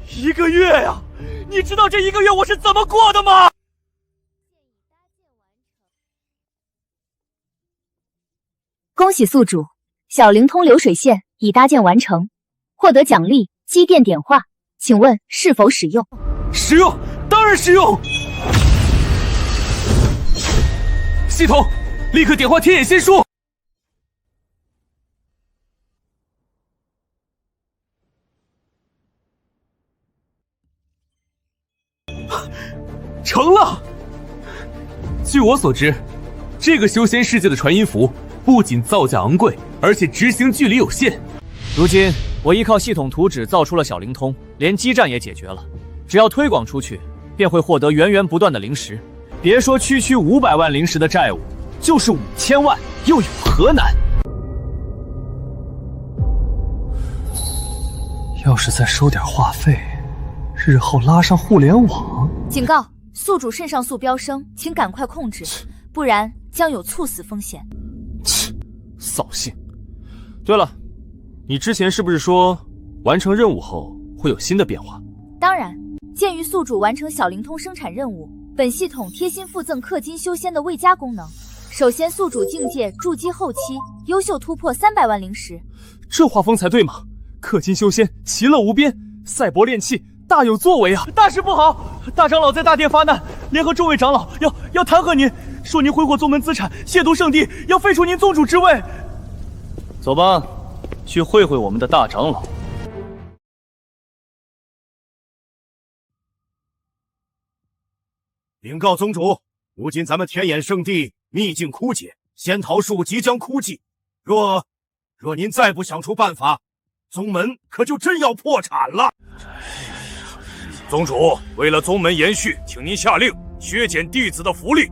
1个月呀！你知道这1个月我是怎么过的吗？恭喜宿主，小灵通流水线已搭建完成，获得奖励机电点化，请问是否使用？使用，当然使用。系统，立刻点化天眼仙书。成了！据我所知，这个修仙世界的传音符不仅造价昂贵，而且执行距离有限。如今我依靠系统图纸造出了小灵通，连基站也解决了。只要推广出去，便会获得源源不断的灵石。别说区区500万灵石的债务，就是5000万，又有何难？要是再收点话费，日后拉上互联网。警告：宿主肾上素飙升，请赶快控制，不然将有猝死风险。切，扫兴。对了，你之前是不是说完成任务后会有新的变化？当然，鉴于宿主完成小灵通生产任务，本系统贴心附赠氪金修仙的未加功能。首先，宿主境界筑基后期优秀突破300万灵石，这画风才对嘛！氪金修仙，其乐无边，赛博炼器，大有作为啊！大事不好！大长老在大殿发难，联合众位长老要弹劾您，说您挥霍宗门资产，亵渎圣地，要废除您宗主之位。走吧，去会会我们的大长老。禀告宗主，如今咱们天眼圣地秘境枯竭，仙桃树即将枯尽，若您再不想出办法，宗门可就真要破产了。宗主，为了宗门延续，请您下令削减弟子的福利。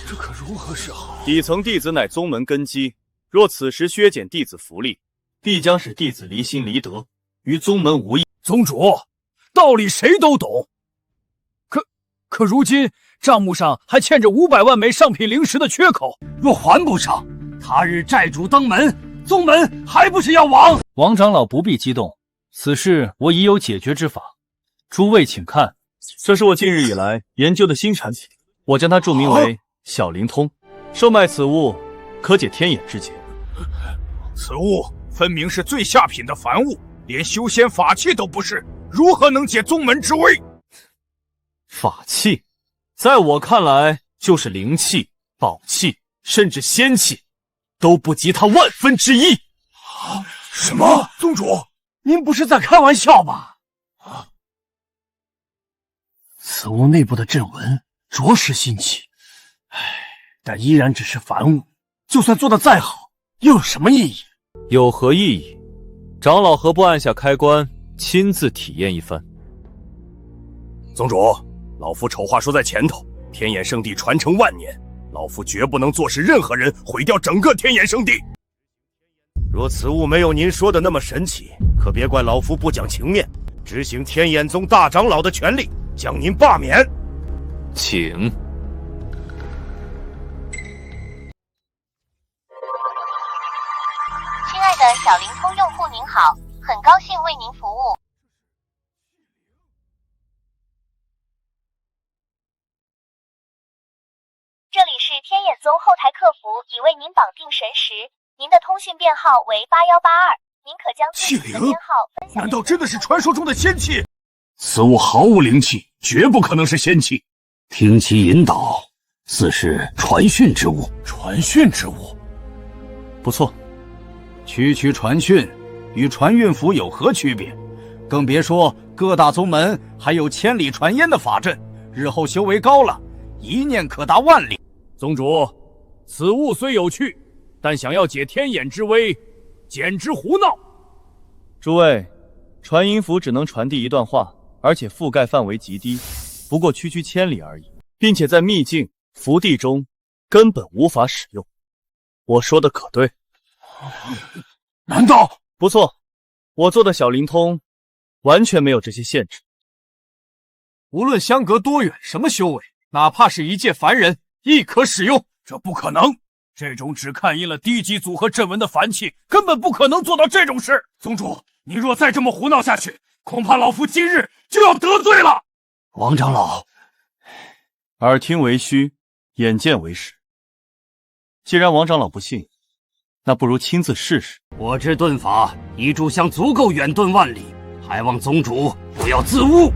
这可如何是好？底层弟子乃宗门根基，若此时削减弟子福利，必将使弟子离心离德，与宗门无益。宗主，道理谁都懂，可如今账目上还欠着500万枚上品灵石的缺口，若还不上，他日债主登门，宗门还不是要亡？王长老不必激动，此事我已有解决之法。诸位请看，这是我近日以来研究的新产品，我将它注明为小灵通。售卖此物，可解天眼之结。此物分明是最下品的凡物，连修仙法器都不是，如何能解宗门之危？法器，在我看来就是灵气、宝器，甚至仙器，都不及它1/1000之一。什么？宗主，您不是在开玩笑吧？此物内部的阵纹着实新奇，但依然只是凡物，就算做得再好，又有什么意义？有何意义？长老何不按下开关，亲自体验一番？宗主，老夫丑话说在前头，天眼圣地传承万年，老夫绝不能坐视任何人毁掉整个天眼圣地。若此物没有您说的那么神奇，可别怪老夫不讲情面，执行天眼宗大长老的权力，将您罢免。请。亲爱的小灵通用户您好，很高兴为您服务。这里是天眼宗后台客服，已为您绑定神识，您的通讯编号为8182，您可将自己的编号分享。难道真的是传说中的仙器？此物毫无灵气，绝不可能是仙器。听其引导，似是传讯之物。传讯之物，不错。区区传讯与传运符有何区别？更别说各大宗门还有千里传烟的法阵，日后修为高了，一念可达万里。宗主，此物虽有趣，但想要解天眼之危，简直胡闹。诸位，传音符只能传递一段话，而且覆盖范围极低，不过区区千里而已，并且在秘境福地中根本无法使用。我说的可对？难道？不错，我做的小灵通完全没有这些限制。无论相隔多远，什么修为，哪怕是一介凡人亦可使用。这不可能！这种只看阴了低级组合阵纹的凡器，根本不可能做到这种事。宗主，你若再这么胡闹下去，恐怕老夫今日就要得罪了。王长老，耳听为虚，眼见为实。既然王长老不信，那不如亲自试试。我之遁法，一炷香足够远遁万里，还望宗主不要自误。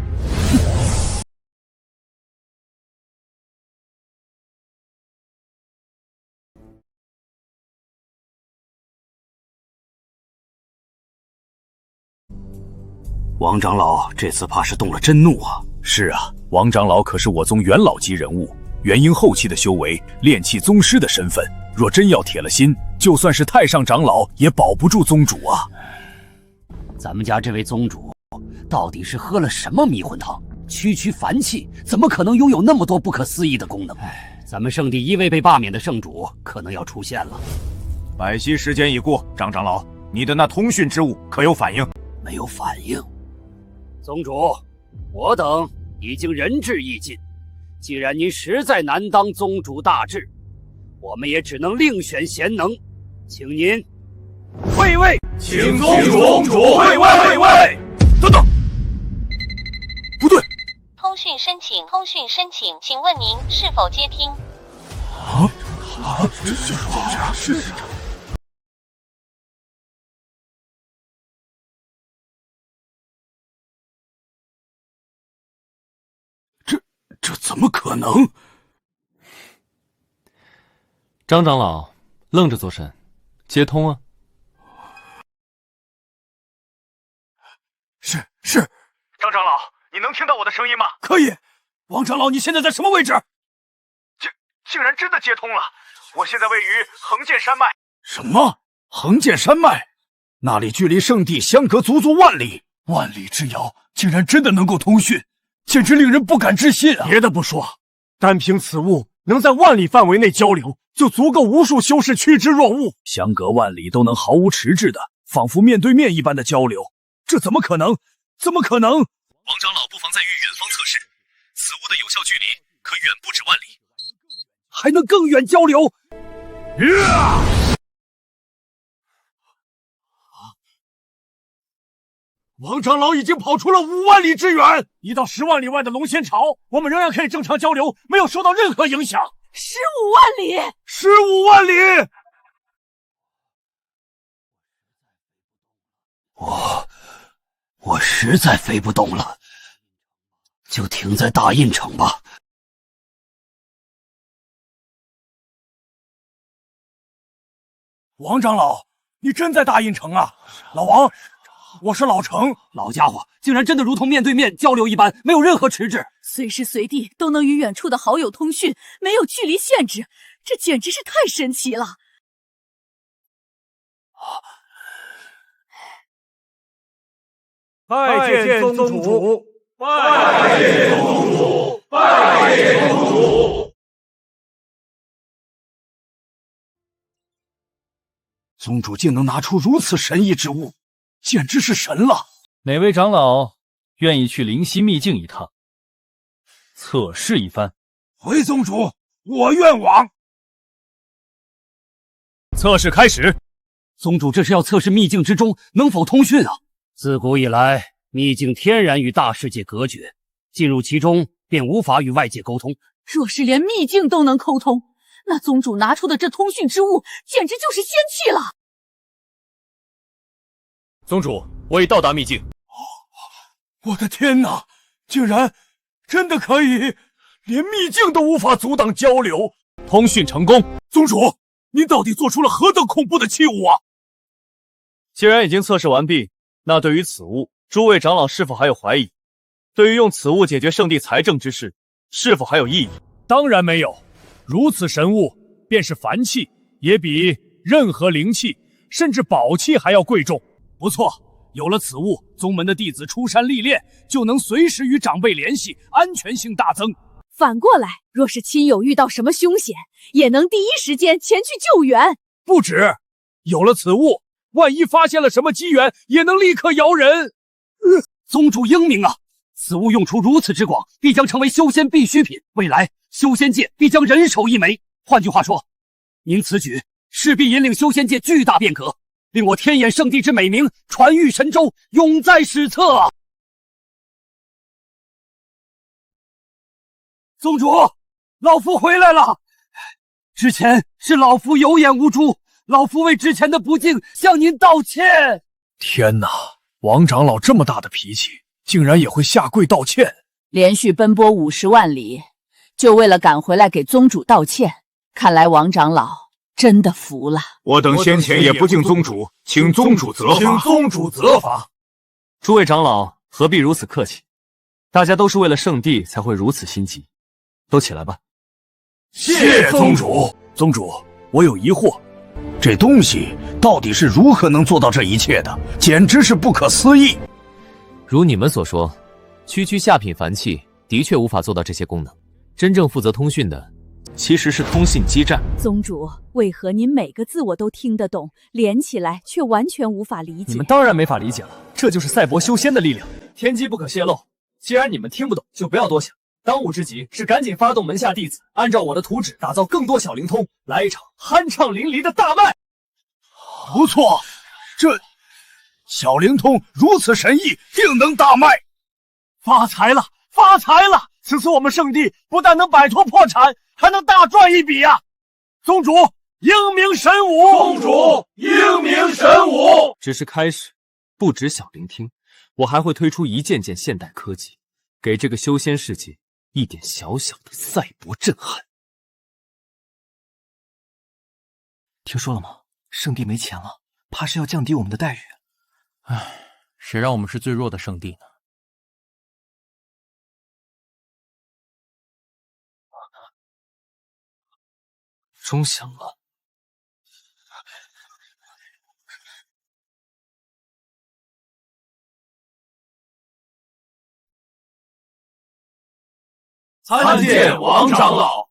王长老这次怕是动了真怒啊！是啊，王长老可是我宗元老级人物，元婴后期的修为，炼气宗师的身份，若真要铁了心，就算是太上长老也保不住宗主啊！咱们家这位宗主到底是喝了什么迷魂汤？区凡气怎么可能拥有那么多不可思议的功能？咱们圣地一位被罢免的圣主可能要出现了。百息时间已过，张长老，你的那通讯之物可有反应？没有反应。宗主，我等已经仁至义尽，既然您实在难当宗主大志，我们也只能另选贤能，请您退位。请宗主退位。等等，不对，通讯申请，请问您是否接听？这是这怎么可能？张长老愣着做甚？接通啊！是，张长老，你能听到我的声音吗？可以。王长老，你现在在什么位置？竟然真的接通了！我现在位于横剑山脉。什么？横剑山脉？那里距离圣地相隔足足万里，万里之遥，竟然真的能够通讯，简直令人不敢置信啊！别的不说，单凭此物能在万里范围内交流，就足够无数修士趋之若鹜。相隔万里都能毫无迟滞的，仿佛面对面一般的交流，这怎么可能？怎么可能？王长老不妨再与远方测试，此物的有效距离可远不止万里，还能更远交流。王长老已经跑出了5万里之远，1到10万里外的龙仙巢，我们仍然可以正常交流，没有受到任何影响。15万里，15万里！我实在飞不动了，就停在大印城吧。王长老，你真在大印城啊？老王，我是老程。老家伙竟然真的如同面对面交流一般，没有任何迟滞，随时随地都能与远处的好友通讯，没有距离限制，这简直是太神奇了。拜见宗主，拜见宗主，拜见宗主。宗主竟能拿出如此神异之物，简直是神了！哪位长老愿意去灵犀秘境一趟，测试一番？回宗主，我愿往。测试开始。宗主这是要测试秘境之中能否通讯啊！自古以来，秘境天然与大世界隔绝，进入其中便无法与外界沟通。若是连秘境都能沟通，那宗主拿出的这通讯之物简直就是仙器了。宗主，我已到达秘境。我的天哪，竟然真的可以，连秘境都无法阻挡交流，通讯成功。宗主，您到底做出了何等恐怖的器物啊！既然已经测试完毕，那对于此物，诸位长老是否还有怀疑？对于用此物解决圣地财政之事，是否还有异议？当然没有，如此神物，便是凡器，也比任何灵器甚至宝器还要贵重。不错，有了此物，宗门的弟子出山历练，就能随时与长辈联系，安全性大增。反过来，若是亲友遇到什么凶险，也能第一时间前去救援。不止，有了此物，万一发现了什么机缘，也能立刻摇人。宗主英明啊！此物用处如此之广，必将成为修仙必需品，未来修仙界必将人手一枚。换句话说，您此举势必引领修仙界巨大变革，令我天眼圣地之美名传誉神州，永在史册啊！宗主，老夫回来了。之前是老夫有眼无珠，老夫为之前的不敬向您道歉。天哪，王长老这么大的脾气，竟然也会下跪道歉。连续奔波50万里，就为了赶回来给宗主道歉，看来王长老真的服了。我等先前也不敬宗主，请宗主责罚。请宗主责罚。诸位长老何必如此客气？大家都是为了圣地才会如此心急，都起来吧。谢宗主。宗主，我有疑惑，这东西到底是如何能做到这一切的？简直是不可思议。如你们所说，区区下品凡器的确无法做到这些功能。真正负责通讯的，其实是通信基站。宗主，为何您每个字我都听得懂，连起来却完全无法理解？你们当然没法理解了，这就是赛博修仙的力量，天机不可泄露。既然你们听不懂，就不要多想。当务之急是赶紧发动门下弟子，按照我的图纸打造更多小灵通，来一场酣畅淋漓的大卖。不错，这小灵通如此神异，定能大卖。发财了，发财了！此次我们圣地不但能摆脱破产，还能大赚一笔啊！宗主，英明神武！宗主，英明神武！只是开始，不止小灵听，我还会推出一件件现代科技，给这个修仙世界一点小小的赛博震撼。听说了吗？圣地没钱了，怕是要降低我们的待遇。唉，谁让我们是最弱的圣地呢？钟响了。参见王长老。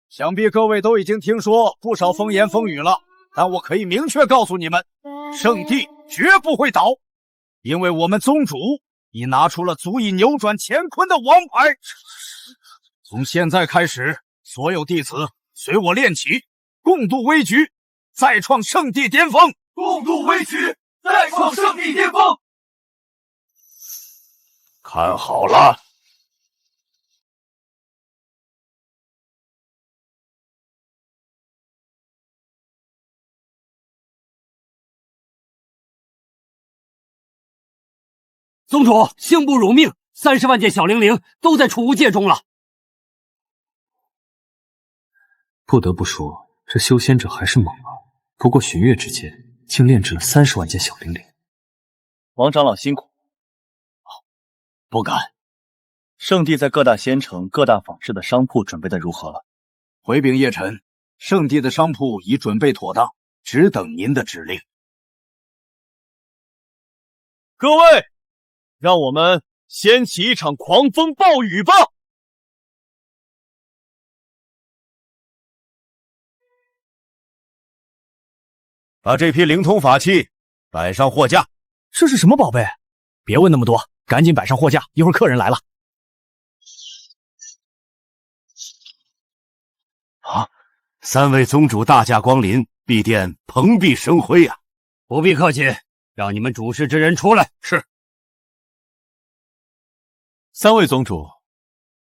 想必各位都已经听说不少风言风语了，但我可以明确告诉你们，圣地绝不会倒，因为我们宗主已拿出了足以扭转乾坤的王牌。从现在开始，所有弟子随我练起，共度危局，再创圣地巅峰。共度危局，再创圣地巅峰。看好了。宗主，幸不辱命，30万件小灵灵都在储物界中了。不得不说，这修仙者还是猛啊！不过旬月之间，竟炼制了30万件小灵灵。王长老辛苦。不敢。圣地在各大仙城、各大坊市的商铺准备的如何了？回禀叶晨，圣地的商铺已准备妥当，只等您的指令。各位，让我们掀起一场狂风暴雨吧！把这批灵通法器摆上货架。这是什么宝贝？别问那么多，赶紧摆上货架，一会儿客人来了。啊，3位宗主大驾光临，敝殿蓬荜生辉啊！不必客气，让你们主事之人出来。是。3位宗主，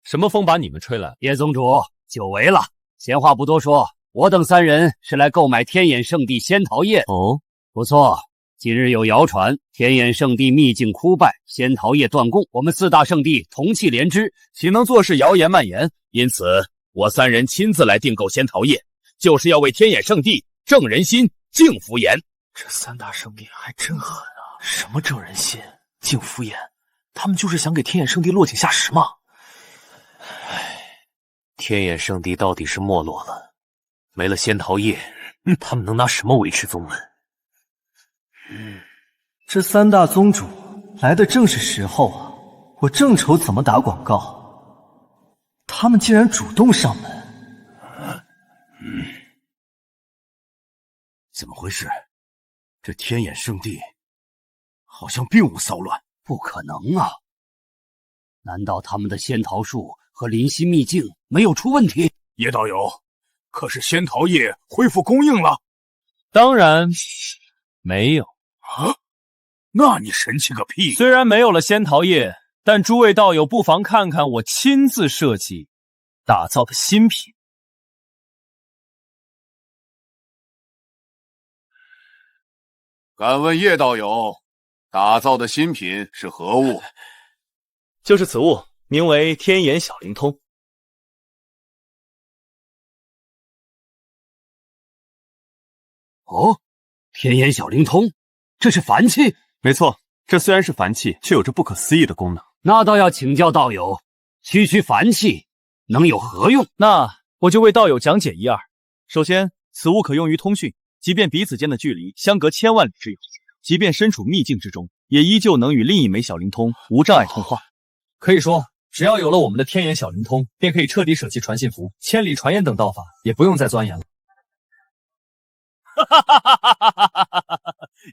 什么风把你们吹来？叶宗主，久违了。闲话不多说，我等3人是来购买天眼圣地仙桃叶。哦，不错。近日有谣传，天眼圣地秘境枯败，仙桃叶断供，我们4大圣地同气连枝，岂能坐视谣言蔓延？因此，我3人亲自来订购仙桃叶，就是要为天眼圣地正人心、净福言。这3大圣地还真狠啊！什么正人心、净福言？他们就是想给天眼圣地落井下石吗？天眼圣地到底是没落了，没了仙桃叶，他们能拿什么维持宗门？这3大宗主来的正是时候啊！我正愁怎么打广告，他们竟然主动上门。怎么回事？这天眼圣地好像并无骚乱。不可能啊！难道他们的仙桃树和灵犀秘境没有出问题？叶道友，可是仙桃叶恢复供应了？当然没有啊！那你神气个屁！虽然没有了仙桃叶，但诸位道友不妨看看我亲自设计打造的新品。敢问叶道友，打造的新品是何物？就是此物，名为天眼小灵通。哦，天眼小灵通，这是凡器？没错，这虽然是凡器，却有着不可思议的功能。那倒要请教道友，区区凡器能有何用？那我就为道友讲解一二。首先，此物可用于通讯，即便彼此间的距离相隔千万里之远，即便身处秘境之中，也依旧能与另一枚小灵通无障碍通话。可以说，只要有了我们的天眼小灵通，便可以彻底舍弃传信符、千里传言等道法，也不用再钻研了。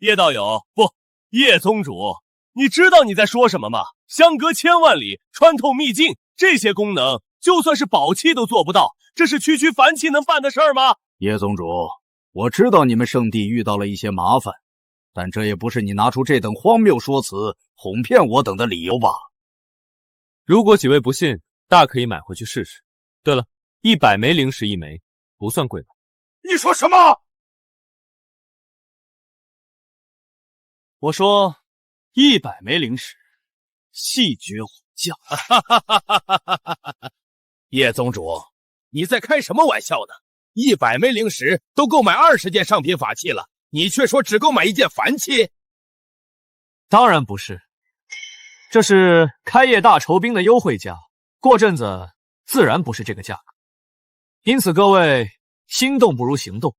叶道友，不，叶宗主，你知道你在说什么吗？相隔千万里，穿透秘境，这些功能，就算是宝器都做不到，这是区区凡器能办的事儿吗？叶宗主，我知道你们圣地遇到了一些麻烦，但这也不是你拿出这等荒谬说辞哄骗我等的理由吧？如果几位不信，大可以买回去试试。对了，100枚灵石一枚，不算贵吧？你说什么？我说100枚灵石，细绝虎将。叶宗主，你在开什么玩笑呢？100枚灵石都购买20件上品法器了，你却说只购买1件凡器？当然不是，这是开业大酬宾的优惠价，过阵子自然不是这个价格。因此各位心动不如行动，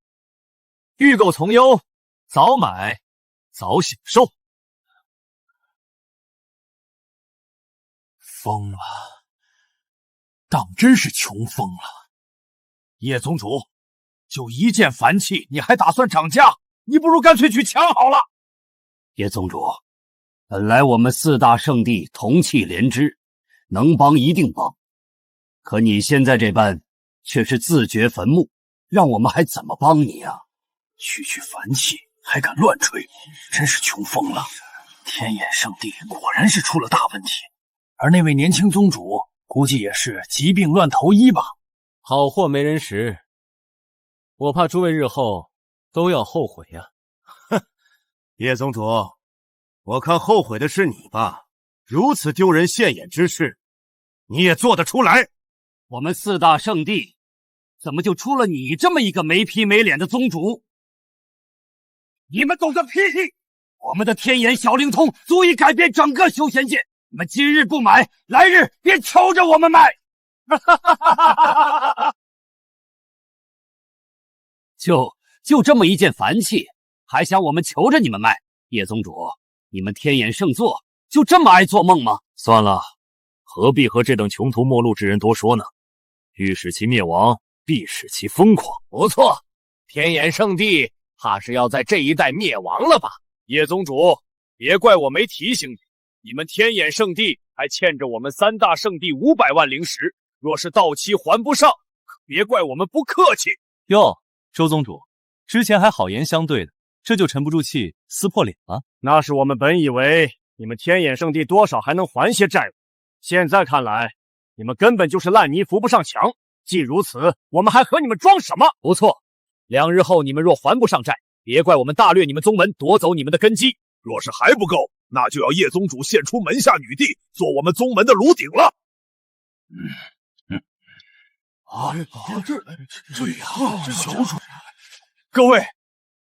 预购从优，早买早享受。疯了，当真是穷疯了。叶宗主，就1件凡器，你还打算涨价？你不如干脆去抢好了。叶宗主，本来我们4大圣地同气连枝，能帮一定帮，可你现在这般却是自掘坟墓，让我们还怎么帮你啊？区区凡器还敢乱吹，真是穷疯了。天眼圣地果然是出了大问题，而那位年轻宗主估计也是疾病乱投医吧。好货没人识，我怕诸位日后都要后悔呀。哼，叶宗主，我看后悔的是你吧？如此丢人现眼之事，你也做得出来？我们4大圣地怎么就出了你这么一个没皮没脸的宗主？你们懂个屁！我们的天眼小灵通足以改变整个修仙界，你们今日不买，来日便求着我们卖。就这么1件凡器，还想我们求着你们卖？叶宗主，你们天眼圣座就这么爱做梦吗？算了，何必和这等穷途末路之人多说呢？欲使其灭亡，必使其疯狂。不错，天眼圣地怕是要在这一代灭亡了吧？叶宗主，别怪我没提醒你，你们天眼圣地还欠着我们3大圣地500万灵石，若是到期还不上，可别怪我们不客气。哟，周宗主，之前还好言相对的，这就沉不住气撕破脸了？那是我们本以为你们天眼圣地多少还能还些债务，现在看来，你们根本就是烂泥扶不上墙。既如此，我们还和你们装什么？不错，2日后你们若还不上债，别怪我们大掠你们宗门，夺走你们的根基。若是还不够，那就要叶宗主献出门下女帝，做我们宗门的炉鼎了。对呀，这小主，各位，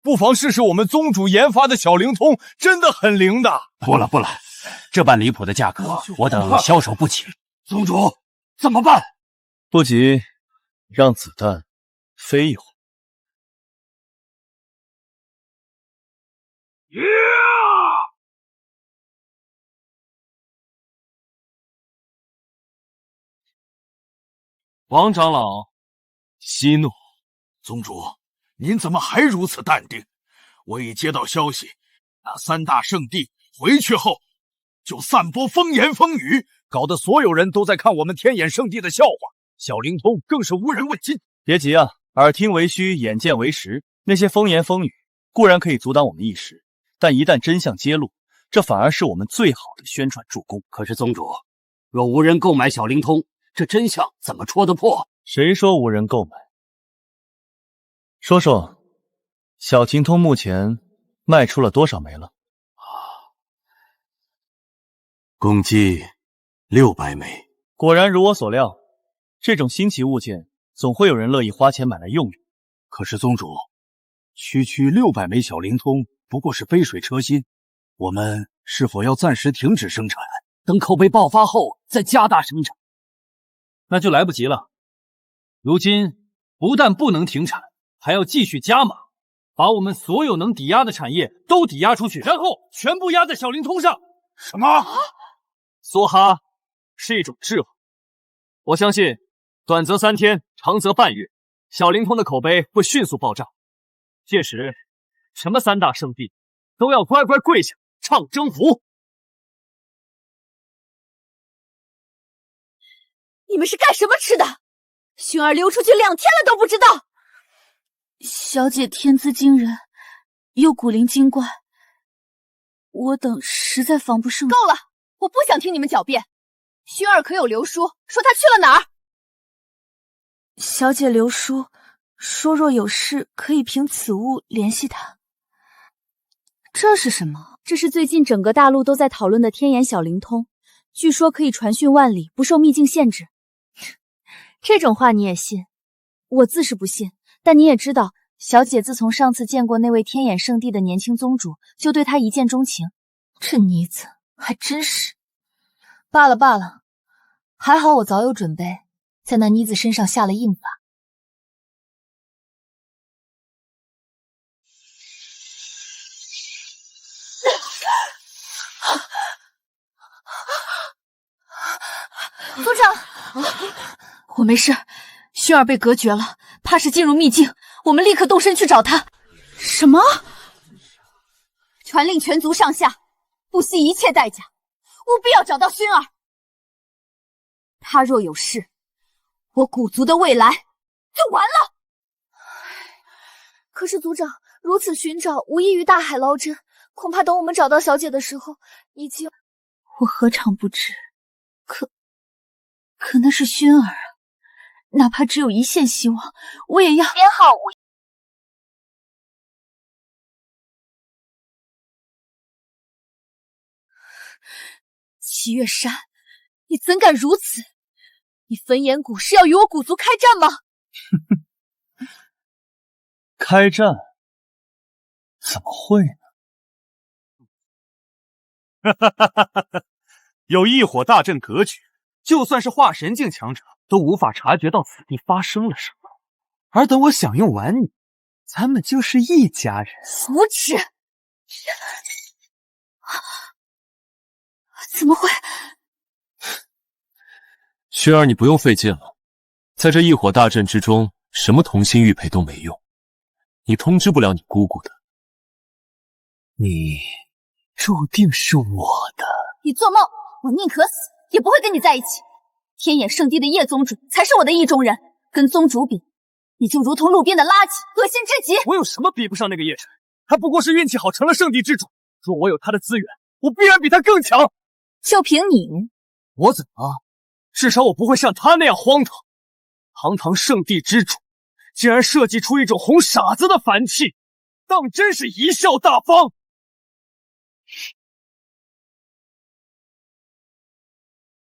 不妨试试我们宗主研发的小灵通，真的很灵的。不了，这般离谱的价格，我等消受不起。宗主，怎么办？不急，让子弹飞一会儿。王长老息怒。宗主，您怎么还如此淡定？我已接到消息，那3大圣地回去后就散播风言风语，搞得所有人都在看我们天眼圣地的笑话，小灵通更是无人问津。别急啊，耳听为虚，眼见为实，那些风言风语固然可以阻挡我们一时，但一旦真相揭露，这反而是我们最好的宣传助攻。可是宗主，若无人购买小灵通，这真相怎么戳得破？谁说无人购买？说说，小灵通目前卖出了多少枚了？共计600枚。果然如我所料，这种新奇物件总会有人乐意花钱买来用用。可是宗主，区600枚小灵通不过是杯水车薪，我们是否要暂时停止生产，等口碑爆发后再加大生产？那就来不及了。如今不但不能停产，还要继续加码，把我们所有能抵押的产业都抵押出去，然后全部压在小灵通上。什么？梭哈是一种智慧，我相信短则3天，长则半月，小灵通的口碑会迅速暴涨。届时，什么3大圣地都要乖乖跪下唱征服。你们是干什么吃的？薰儿流出去2天了都不知道。小姐天资惊人，又古灵精怪，我等实在防不胜防。够了，我不想听你们狡辩。薰儿可有留书，说她去了哪儿？小姐留书说，若有事可以凭此物联系她。这是什么？这是最近整个大陆都在讨论的天眼小灵通，据说可以传讯万里，不受秘境限制。这种话你也信？我自是不信，但你也知道，小姐自从上次见过那位天眼圣地的年轻宗主，就对他一见钟情。这妮子还真是……罢了罢了，还好我早有准备，在那妮子身上下了印法。族长，我没事，薰儿被隔绝了，怕是进入秘境，我们立刻动身去找他。什么？传令全族上下，不惜一切代价，务必要找到薰儿。他若有事，我古族的未来就完了。可是族长，如此寻找，无异于大海捞针，恐怕等我们找到小姐的时候，已经……我何尝不知？可那是薰儿啊，哪怕只有一线希望，我也要。编号5。七月山，你怎敢如此？你焚炎谷是要与我古族开战吗？开战？怎么会呢？有异火大阵隔绝，就算是化神境强者都无法察觉到此地发生了什么。而等我享用完你，咱们就是一家人。无耻！怎么会？薰儿，你不用费劲了，在这异火大阵之中，什么同心玉佩都没用，你通知不了你姑姑的。你注定是我的。你做梦！我宁可死，也不会跟你在一起。天眼圣地的叶宗主才是我的意中人，跟宗主比，你就如同路边的垃圾，恶心至极。我有什么比不上那个叶辰？他不过是运气好成了圣地之主，若我有他的资源，我必然比他更强。就凭你，我怎么？至少我不会像他那样荒唐。堂堂圣地之主，竟然设计出一种哄傻子的凡气，当真是贻笑大方。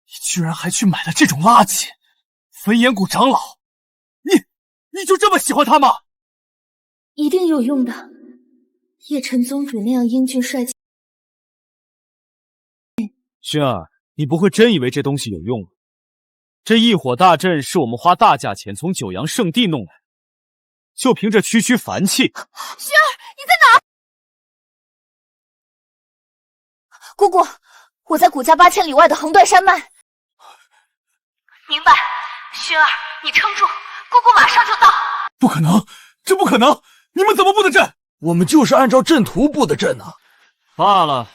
你居然还去买了这种垃圾！焚炎谷长老，你就这么喜欢他吗？一定有用的。叶辰宗主那样英俊帅气。薰儿，你不会真以为这东西有用吗？这异火大阵是我们花大价钱从九阳圣地弄来的，就凭这区区凡气。薰儿，你在哪儿？姑姑，我在古家8000里外的横断山脉。明白，薰儿，你撑住，姑姑马上就到。不可能，这不可能！你们怎么布的阵？我们就是按照阵图布的阵啊。罢了，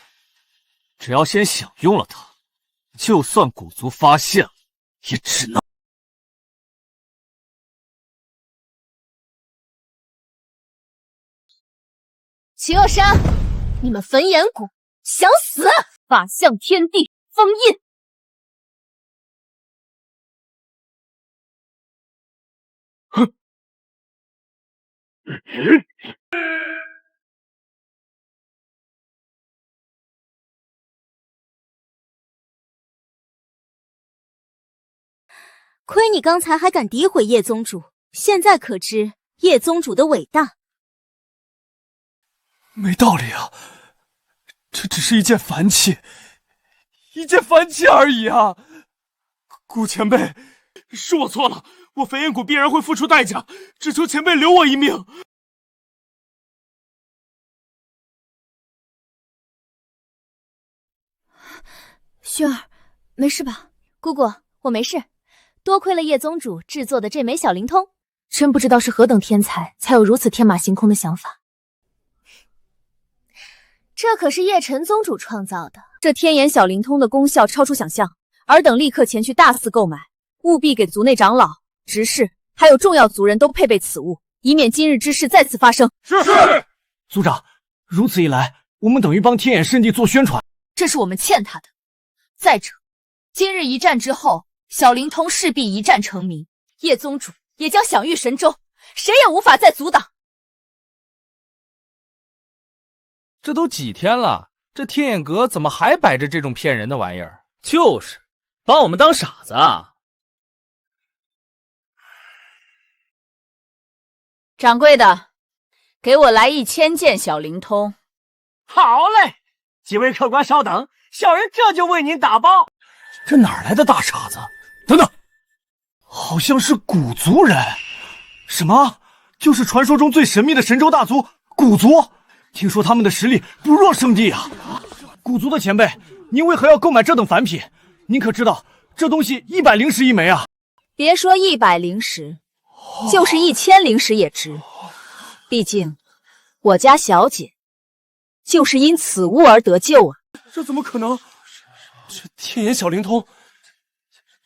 只要先享用了它，就算古族发现了，也只能齐恶山，你们焚炎谷想死！法相天地封印。哼！亏你刚才还敢诋毁叶宗主，现在可知叶宗主的伟大。没道理啊，这只是一件凡器，一件凡器而已啊！顾前辈，是我错了，我焚炎谷必然会付出代价，只求前辈留我一命。薰儿，没事吧？姑姑，我没事。多亏了叶宗主制作的这枚小灵通，真不知道是何等天才，才有如此天马行空的想法。这可是叶晨宗主创造的，这天眼小灵通的功效超出想象，尔等立刻前去大肆购买，务必给族内长老、执事还有重要族人都配备此物，以免今日之事再次发生。是。族长，如此一来，我们等于帮天眼圣地做宣传，这是我们欠他的。再者，今日一战之后，小灵通势必一战成名，叶宗主也将享誉神州，谁也无法再阻挡。这都几天了，这天眼阁怎么还摆着这种骗人的玩意儿？就是，把我们当傻子啊！掌柜的，给我来1000件小灵通。好嘞，几位客官稍等，小人这就为您打包。这哪来的大傻子？等等，好像是古族人。什么？就是传说中最神秘的神州大族古族？听说他们的实力不弱圣地啊！古族的前辈，您为何要购买这等凡品？您可知道这东西100灵石一枚啊！别说100灵石，就是1000灵石也值。毕竟我家小姐就是因此物而得救啊！这怎么可能？这天眼小灵通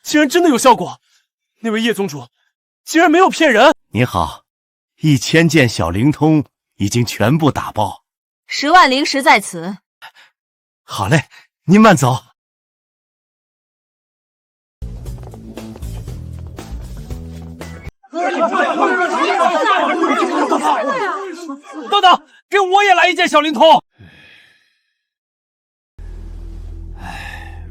竟然真的有效果！那位叶宗主竟然没有骗人！你好，1000件小灵通已经全部打包，10万灵石在此。好嘞，您慢走。等等，给我也来1件小灵通。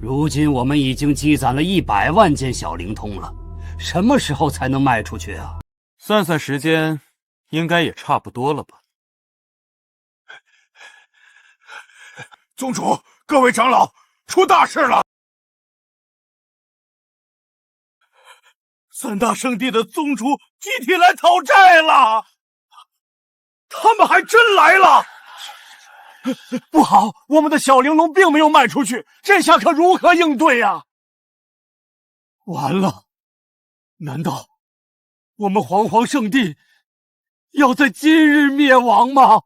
如今我们已经积攒了100万件小灵通了，什么时候才能卖出去啊？算算时间，应该也差不多了吧。宗主，各位长老，出大事了！3大圣地的宗主集体来讨债了，他们还真来了！不好，我们的小玲珑并没有卖出去，这下可如何应对呀？完了，难道我们煌煌圣地要在今日灭亡吗？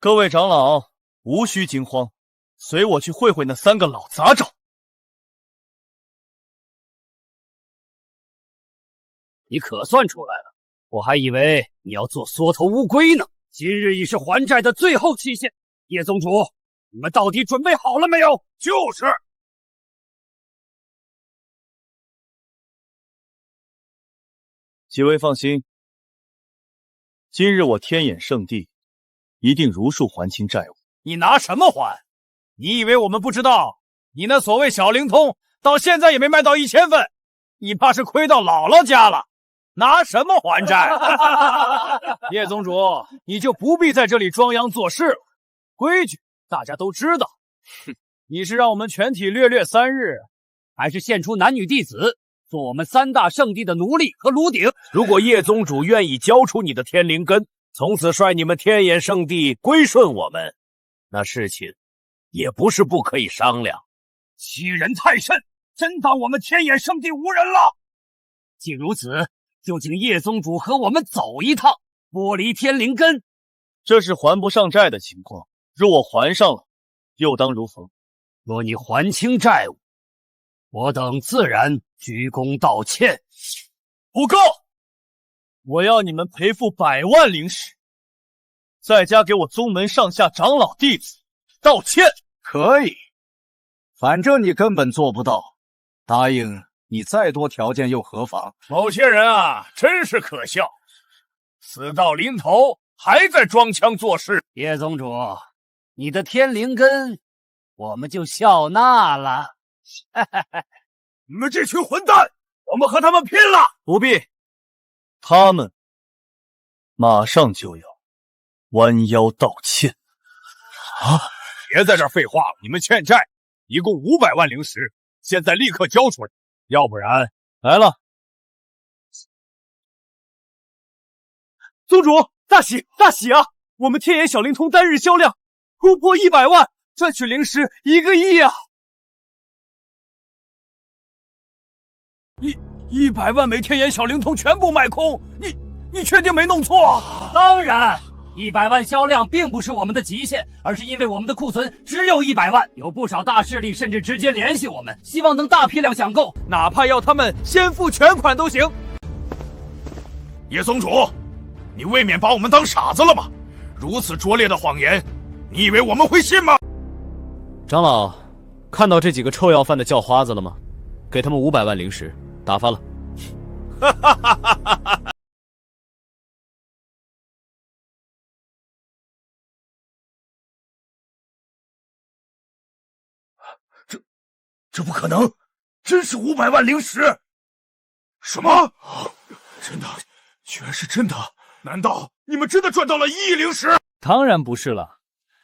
各位长老无需惊慌，随我去会会那3个老杂种。你可算出来了，我还以为你要做缩头乌龟呢。今日已是还债的最后期限，叶宗主，你们到底准备好了没有？就是。几位放心，今日我天眼圣地一定如数还清债务。你拿什么还？你以为我们不知道？你那所谓小灵通到现在也没卖到1000份，你怕是亏到姥姥家了。拿什么还债？叶宗主，你就不必在这里装洋作势了。规矩大家都知道。哼，你是让我们全体略略3日，还是献出男女弟子，做我们3大圣地的奴隶和炉鼎？如果叶宗主愿意交出你的天灵根，从此率你们天眼圣地归顺我们，那事情也不是不可以商量。欺人太甚，真当我们天眼圣地无人了？既如此，就请叶宗主和我们走一趟，剥离天灵根。这是还不上债的情况，若我还上了，又当如何？若你还清债务，我等自然鞠躬道歉。不够！我要你们赔付100万灵石，再加给我宗门上下长老弟子道歉。可以，反正你根本做不到，答应你再多条件又何妨？某些人啊，真是可笑，死到临头还在装腔作势。叶宗主，你的天灵根，我们就笑纳了。你们这群混蛋，我们和他们拼了！不必，他们马上就要弯腰道歉。啊！别在这儿废话了，你们欠债一共500万灵石，现在立刻交出来，要不然……来了。宗主，大喜大喜啊！我们天眼小灵通单日销量突破100万，赚取灵石1个亿啊！100万枚天眼小灵通全部卖空，你确定没弄错？当然，100万销量并不是我们的极限，而是因为我们的库存只有100万，有不少大势力甚至直接联系我们，希望能大批量抢购，哪怕要他们先付全款都行。叶宗主，你未免把我们当傻子了吧？如此拙劣的谎言，你以为我们会信吗？长老，看到这几个臭要饭的叫花子了吗？给他们500万灵石，打发了。哈哈哈哈哈！这不可能，真是500万灵石！什么？真的，居然是真的！难道你们真的赚到了1亿灵石？当然不是了，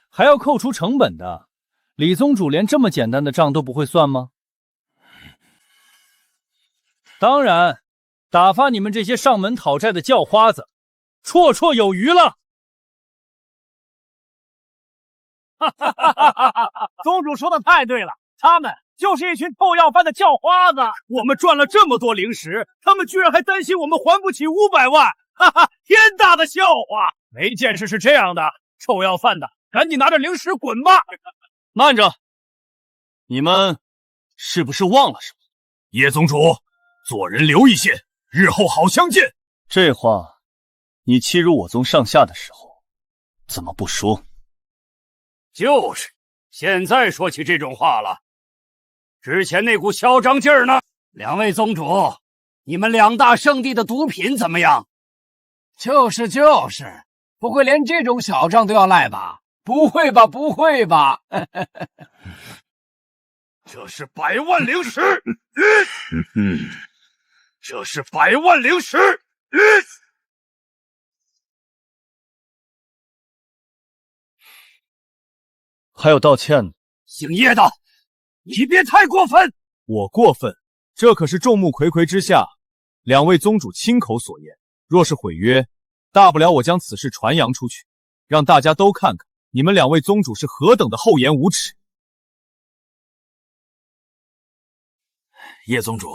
还要扣除成本的。李宗主连这么简单的账都不会算吗？当然，打发你们这些上门讨债的叫花子，绰绰有余了。哈哈哈哈哈！宗主说的太对了，他们就是一群臭要饭的叫花子。我们赚了这么多灵石，他们居然还担心我们还不起500万，哈哈，天大的笑话！没件事是这样的，臭要饭的，赶紧拿着灵石滚吧！慢着，你们是不是忘了什么？叶宗主，做人留一线，日后好相见。这话，你欺辱我宗上下的时候，怎么不说？就是，现在说起这种话了，之前那股嚣张劲儿呢？两位宗主，你们2大圣地的毒品怎么样？就是，不会连这种小账都要赖吧？不会吧，不会吧？这是100万灵石，这是100万灵石，还有道歉呢。姓叶的，你别太过分！我过分？这可是众目睽睽之下，2位宗主亲口所言。若是毁约，大不了我将此事传扬出去，让大家都看看你们2位宗主是何等的厚颜无耻。叶宗主，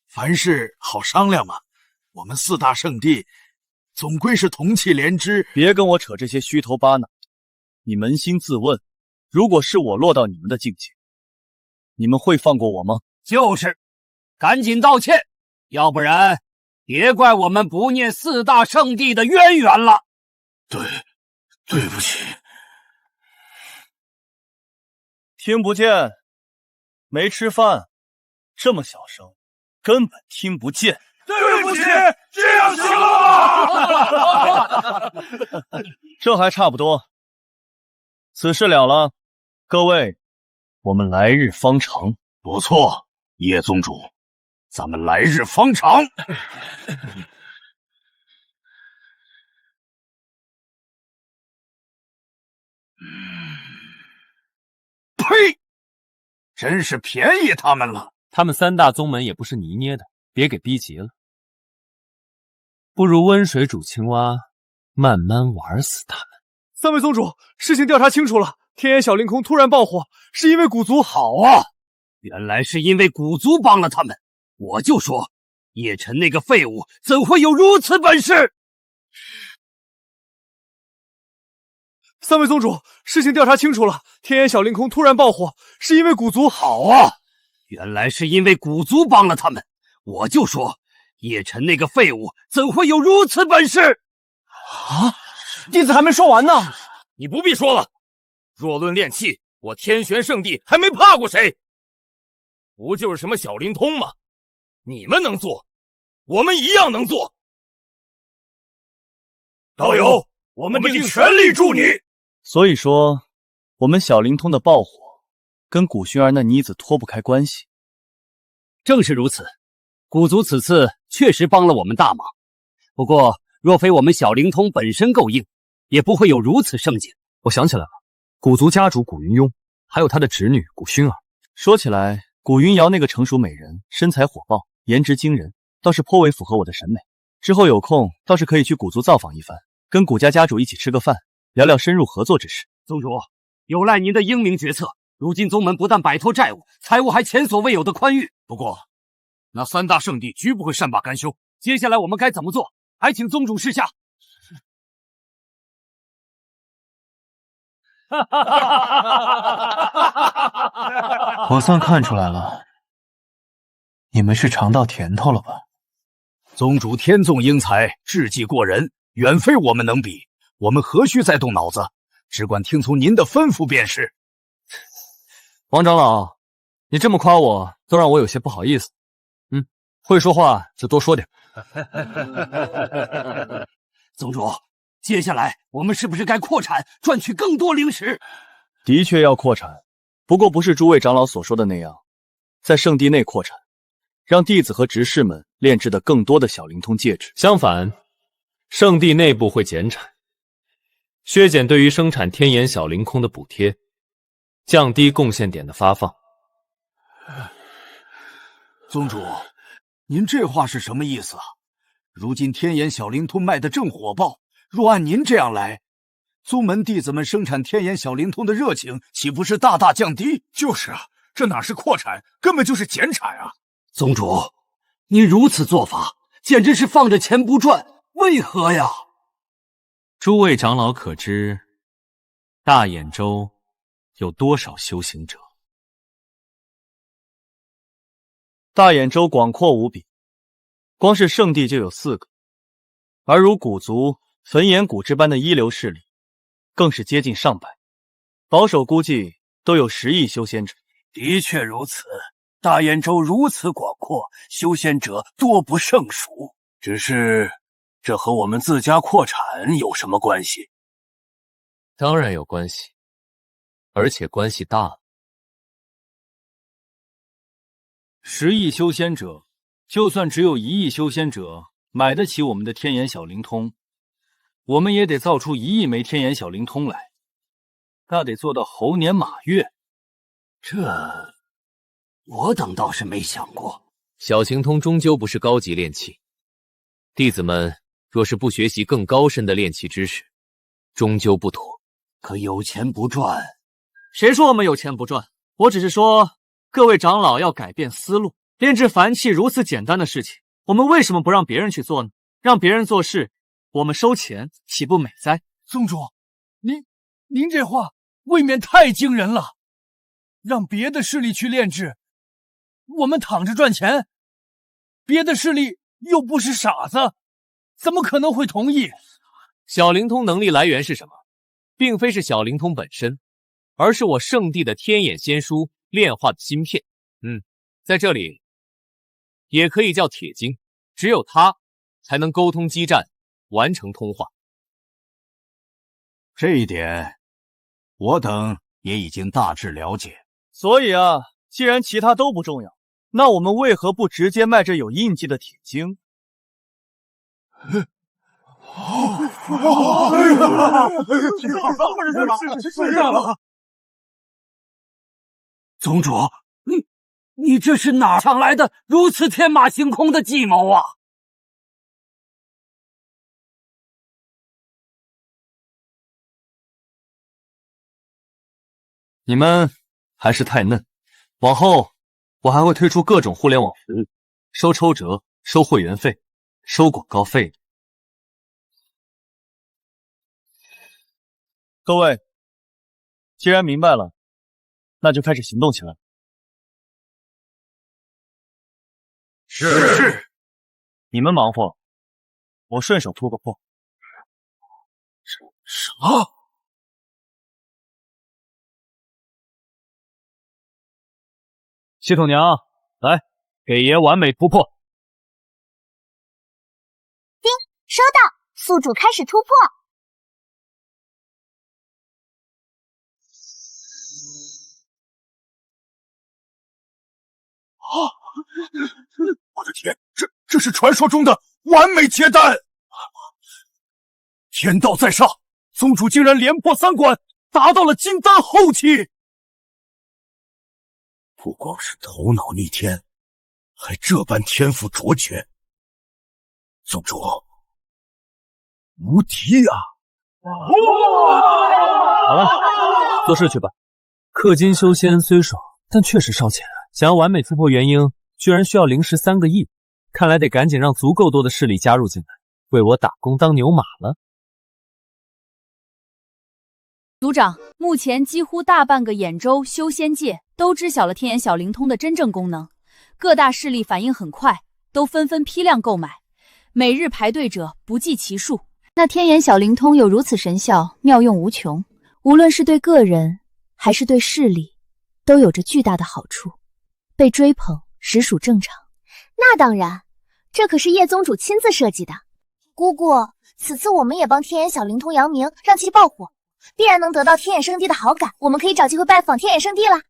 凡事好商量嘛。我们4大圣地总归是同气连枝，别跟我扯这些虚头巴脑。你扪心自问，如果是我落到你们的境界，你们会放过我吗？就是，赶紧道歉，要不然别怪我们不念4大圣地的渊源了。对不起。听不见？没吃饭？这么小声，根本听不见。对不起，这样行了吗？这还差不多。此事了了，各位，我们来日方长。不错，叶宗主，咱们来日方长。呸！真是便宜他们了。他们3大宗门也不是泥捏的，别给逼急了。不如温水煮青蛙，慢慢玩死他们。3位宗主，事情调查清楚了，天眼小灵空突然爆火，是因为古族。好啊，原来是因为古族帮了他们。我就说，叶晨那个废物怎会有如此本事？3位宗主，事情调查清楚了，天眼小灵空突然爆火，是因为古族。好啊，原来是因为古族帮了他们。我就说，叶晨那个废物怎会有如此本事？啊！弟子还没说完呢。你不必说了。若论炼气，我天玄圣地还没怕过谁？不就是什么小灵通吗？你们能做，我们一样能做。道友，我们定全力助你。所以说，我们小灵通的爆火，跟古薰儿那妮子脱不开关系。正是如此，古族此次确实帮了我们大忙。不过，若非我们小灵通本身够硬，也不会有如此盛景。我想起来了，古族家主古云庸，还有他的侄女古薰儿。说起来，古云瑶那个成熟美人，身材火爆，颜值惊人，倒是颇为符合我的审美。之后有空倒是可以去古族造访一番，跟古家家主一起吃个饭，聊聊深入合作之事。宗主，有赖您的英明决策。如今宗门不但摆脱债务，财务还前所未有的宽裕。不过，那3大圣地绝不会善罢甘休。接下来我们该怎么做？还请宗主示下。我算看出来了，你们是尝到甜头了吧？宗主天纵英才，智计过人，远非我们能比。我们何须再动脑子，只管听从您的吩咐便是。王长老，你这么夸我，都让我有些不好意思。会说话就多说点。宗主，接下来我们是不是该扩产，赚取更多灵石？的确要扩产，不过不是诸位长老所说的那样，在圣地内扩产，让弟子和执事们炼制的更多的小灵通戒指。相反，圣地内部会减产，削减对于生产天眼小灵空的补贴，降低贡献点的发放。宗主，您这话是什么意思啊？如今天眼小灵通卖得正火爆，若按您这样来，宗门弟子们生产天眼小灵通的热情岂不是大大降低？就是啊，这哪是扩产，根本就是减产啊！宗主，您如此做法，简直是放着钱不赚，为何呀？诸位长老可知，大兖州有多少修行者？大兖州广阔无比，光是圣地就有4个，而如古族、焚炎谷之般的一流势力，更是接近上百，保守估计都有10亿修仙者。的确如此，大兖州如此广阔，修仙者多不胜数。只是，这和我们自家扩产有什么关系？当然有关系，而且关系大了。10亿修仙者，就算只有1亿修仙者买得起我们的天眼小灵通，我们也得造出1亿枚天眼小灵通来，那得做到猴年马月。这，我等倒是没想过。小灵通终究不是高级炼器，弟子们若是不学习更高深的炼器知识，终究不妥。可有钱不赚，谁说我们有钱不赚？我只是说，各位长老要改变思路。炼制凡器如此简单的事情，我们为什么不让别人去做呢？让别人做事，我们收钱，岂不美哉？宗主，您这话未免太惊人了。让别的势力去炼制，我们躺着赚钱，别的势力又不是傻子，怎么可能会同意？小灵通能力来源是什么？并非是小灵通本身，而是我圣地的天眼仙书炼化的芯片。在这里也可以叫铁晶，只有它才能沟通基站，完成通话。这一点，我等也已经大致了解。所以啊，既然其他都不重要，那我们为何不直接卖这有印记的铁晶？宗主，你这是哪抢来的如此天马行空的计谋啊？你们还是太嫩，往后我还会推出各种互联网服务，收抽折、收会员费、收广告费。各位，既然明白了，那就开始行动起来。是。你们忙活，我顺手突个破。什么？系统娘，来，给爷完美突破。叮，收到，宿主开始突破。我的天，这是传说中的完美结丹！天道在上，宗主竟然连破3关，达到了金丹后期。不光是头脑逆天，还这般天赋卓绝，宗主无敌啊！好了，做事去吧。氪金修仙虽爽，但确实烧钱啊。想要完美突破元婴，居然需要灵石3个亿，看来得赶紧让足够多的势力加入进来，为我打工当牛马了。族长，目前几乎大半个兖州修仙界都知晓了天眼小灵通的真正功能，各大势力反应很快，都纷纷批量购买，每日排队者不计其数。那天眼小灵通有如此神效，妙用无穷，无论是对个人还是对势力，都有着巨大的好处，被追捧实属正常。那当然，这可是叶宗主亲自设计的。姑姑，此次我们也帮天眼小灵通扬名，让其爆火，必然能得到天眼圣地的好感，我们可以找机会拜访天眼圣地了。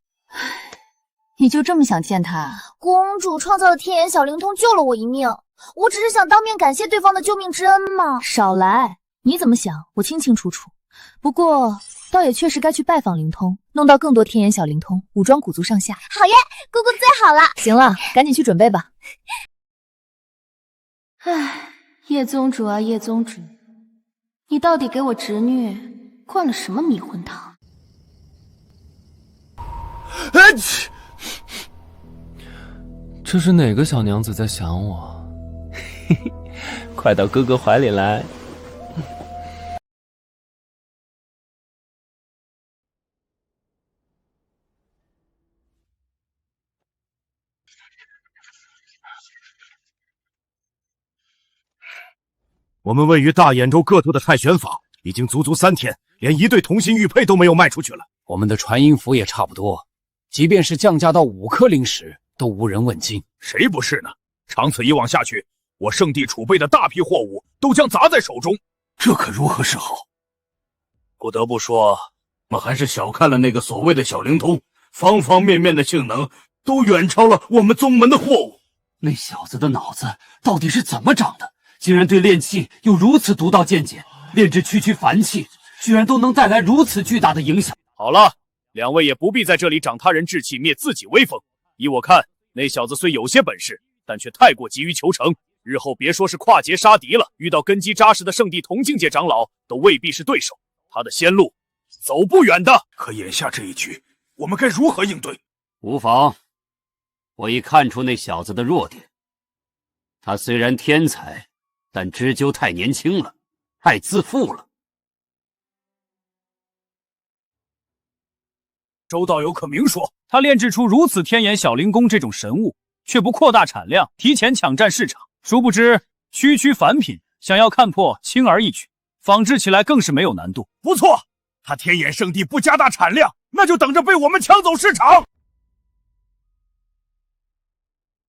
你就这么想见他？公主创造的天眼小灵通救了我一命，我只是想当面感谢对方的救命之恩嘛。少来，你怎么想我清清楚楚。不过倒也确实该去拜访灵通，弄到更多天眼小灵通，武装古族上下。好耶，姑姑最好了。行了，赶紧去准备吧。唉，叶宗主啊叶宗主，你到底给我侄女灌了什么迷魂汤？这是哪个小娘子在想我？嘿嘿，快到哥哥怀里来。我们位于大兖州各处的太玄坊已经足足3天，连一对同心玉佩都没有卖出去了。我们的传音符也差不多，即便是降价到5颗灵石，都无人问津。谁不是呢？长此以往下去，我圣地储备的大批货物都将砸在手中，这可如何是好？不得不说，我们还是小看了那个所谓的小灵通，方方面面的性能都远超了我们宗门的货物。那小子的脑子到底是怎么长的？竟然对炼器有如此独到见解，炼制区区凡器，居然都能带来如此巨大的影响。好了，两位也不必在这里长他人志气，灭自己威风。依我看，那小子虽有些本事，但却太过急于求成，日后别说是跨界杀敌了，遇到根基扎实的圣地同境界长老，都未必是对手。他的仙路走不远的。可眼下这一局，我们该如何应对？无妨，我已看出那小子的弱点。他虽然天才，但知究太年轻了，太自负了。周道友可明说，他炼制出如此天眼小灵功这种神物，却不扩大产量，提前抢占市场，殊不知区区凡品，想要看破轻而易举，仿制起来更是没有难度。不错，他天眼圣地不加大产量，那就等着被我们抢走市场。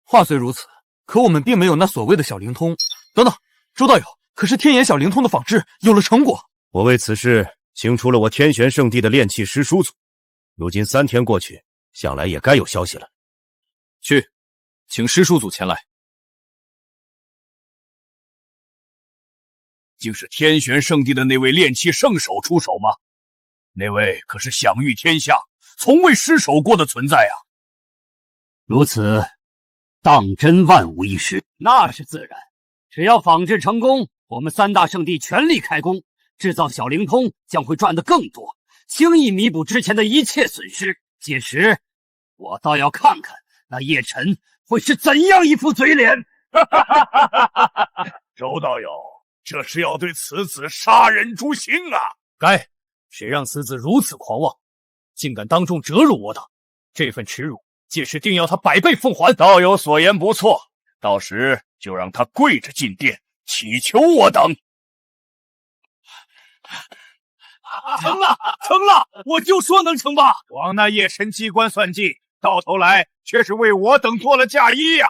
话虽如此，可我们并没有那所谓的小灵通。等等，周道友，可是天眼小灵通的仿制有了成果。我为此事请出了我天玄圣地的炼器师叔祖，如今3天过去，想来也该有消息了。去，请师叔祖前来。竟是天玄圣地的那位炼器圣手出手吗？那位可是享誉天下，从未失手过的存在啊！如此，当真万无一失。那是自然，只要仿制成功，我们3大圣地全力开工，制造小灵通将会赚得更多，轻易弥补之前的一切损失。届时，我倒要看看那叶晨会是怎样一副嘴脸。周道友，这是要对此子杀人诛心啊！该，谁让此子如此狂妄，竟敢当众折辱我等，这份耻辱，届时定要他100倍奉还。道友所言不错，到时就让他跪着进殿，祈求我等。成了，成了！我就说能成吧！枉那夜神机关算计，到头来却是为我等做了嫁衣呀！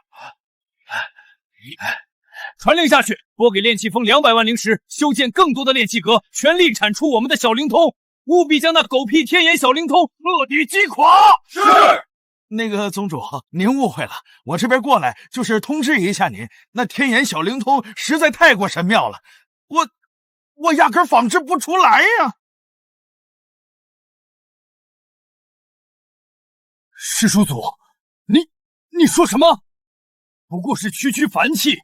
传令下去，拨给炼气峰200万灵石，修建更多的炼气阁，全力铲除我们的小灵通，务必将那狗屁天眼小灵通彻底击垮。是。那个宗主，您误会了，我这边过来就是通知一下您，那天眼小灵通实在太过神妙了，我压根仿制不出来呀。师叔祖，你说什么？不过是区区凡气，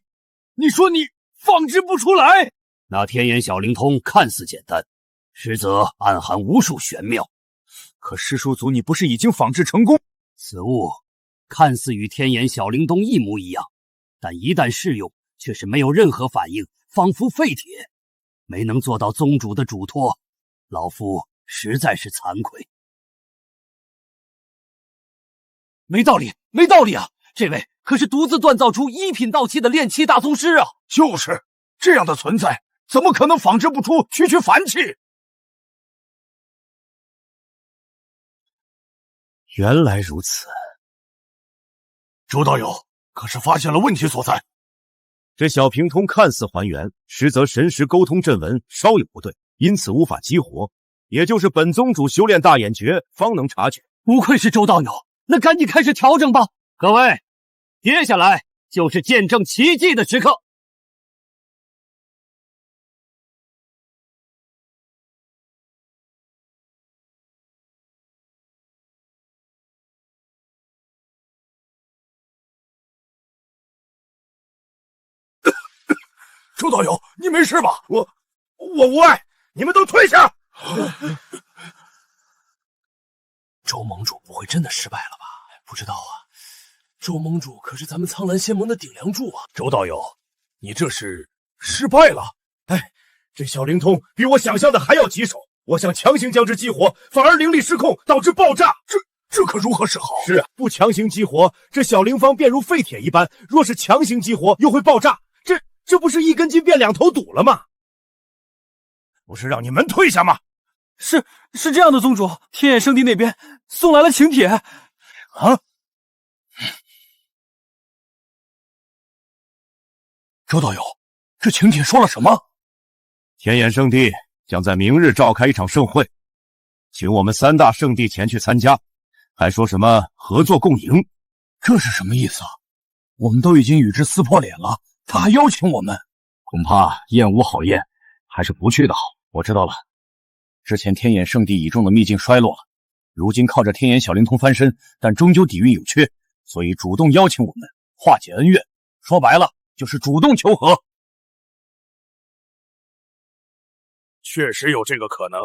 你说你仿制不出来？那天眼小灵通看似简单，实则暗含无数玄妙。可师叔祖，你不是已经仿制成功？此物看似与天眼小灵通一模一样，但一旦试用，却是没有任何反应，仿佛废铁，没能做到宗主的嘱托，老夫实在是惭愧。没道理，没道理啊！这位可是独自锻造出1品道器的炼气大宗师啊！就是这样的存在，怎么可能仿制不出区区凡气？原来如此，周道友可是发现了问题所在。这小平通看似还原，实则神识沟通阵纹稍有不对，因此无法激活。也就是本宗主修炼大眼诀方能察觉。不愧是周道友，那赶紧开始调整吧。各位，接下来就是见证奇迹的时刻。周道友，你没事吧？我无碍，你们都退下！周盟主不会真的失败了吧？不知道啊，周盟主可是咱们苍蓝仙盟的顶梁柱啊！周道友，你这是失败了？哎，这小灵通比我想象的还要棘手，我想强行将之激活，反而灵力失控，导致爆炸。这可如何是好？是啊，不强行激活，这小灵方便如废铁一般；若是强行激活，又会爆炸。这不是一根筋变2头堵了吗？不是让你们退下吗？是这样的，宗主，天眼圣地那边送来了请帖。啊！周道友，这请帖说了什么？天眼圣地将在明日召开一场盛会，请我们3大圣地前去参加，还说什么合作共赢，这是什么意思啊？我们都已经与之撕破脸了，他还邀请我们，恐怕宴无好宴，还是不去的好。我知道了，之前天眼圣地倚重的秘境衰落了，如今靠着天眼小灵通翻身，但终究底蕴有缺，所以主动邀请我们化解恩怨，说白了就是主动求和。确实有这个可能，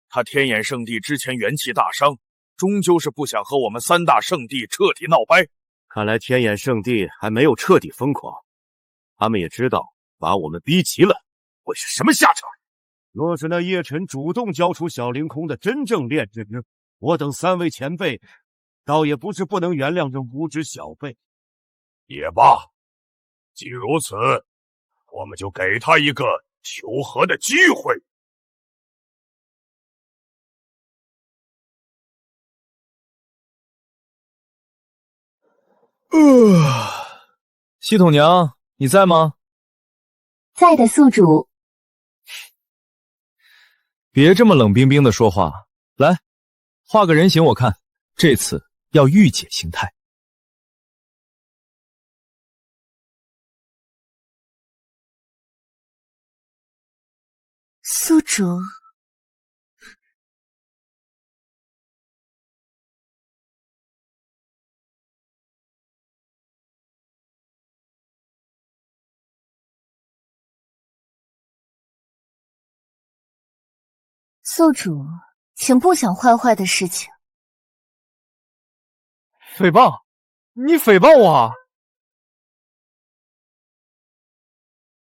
他天眼圣地之前元气大伤，终究是不想和我们3大圣地彻底闹掰。看来天眼圣地还没有彻底疯狂，他们也知道把我们逼急了会是什么下场。若是那叶晨主动交出小灵空的真正炼制，我等3位前辈倒也不是不能原谅这无知小辈。也罢，既如此，我们就给他一个求和的机会。系统娘，你在吗？在的，宿主。别这么冷冰冰的说话，来，画个人形我看，这次要御姐形态。宿主。宿主，请不想坏坏的事情。诽谤？你诽谤我啊？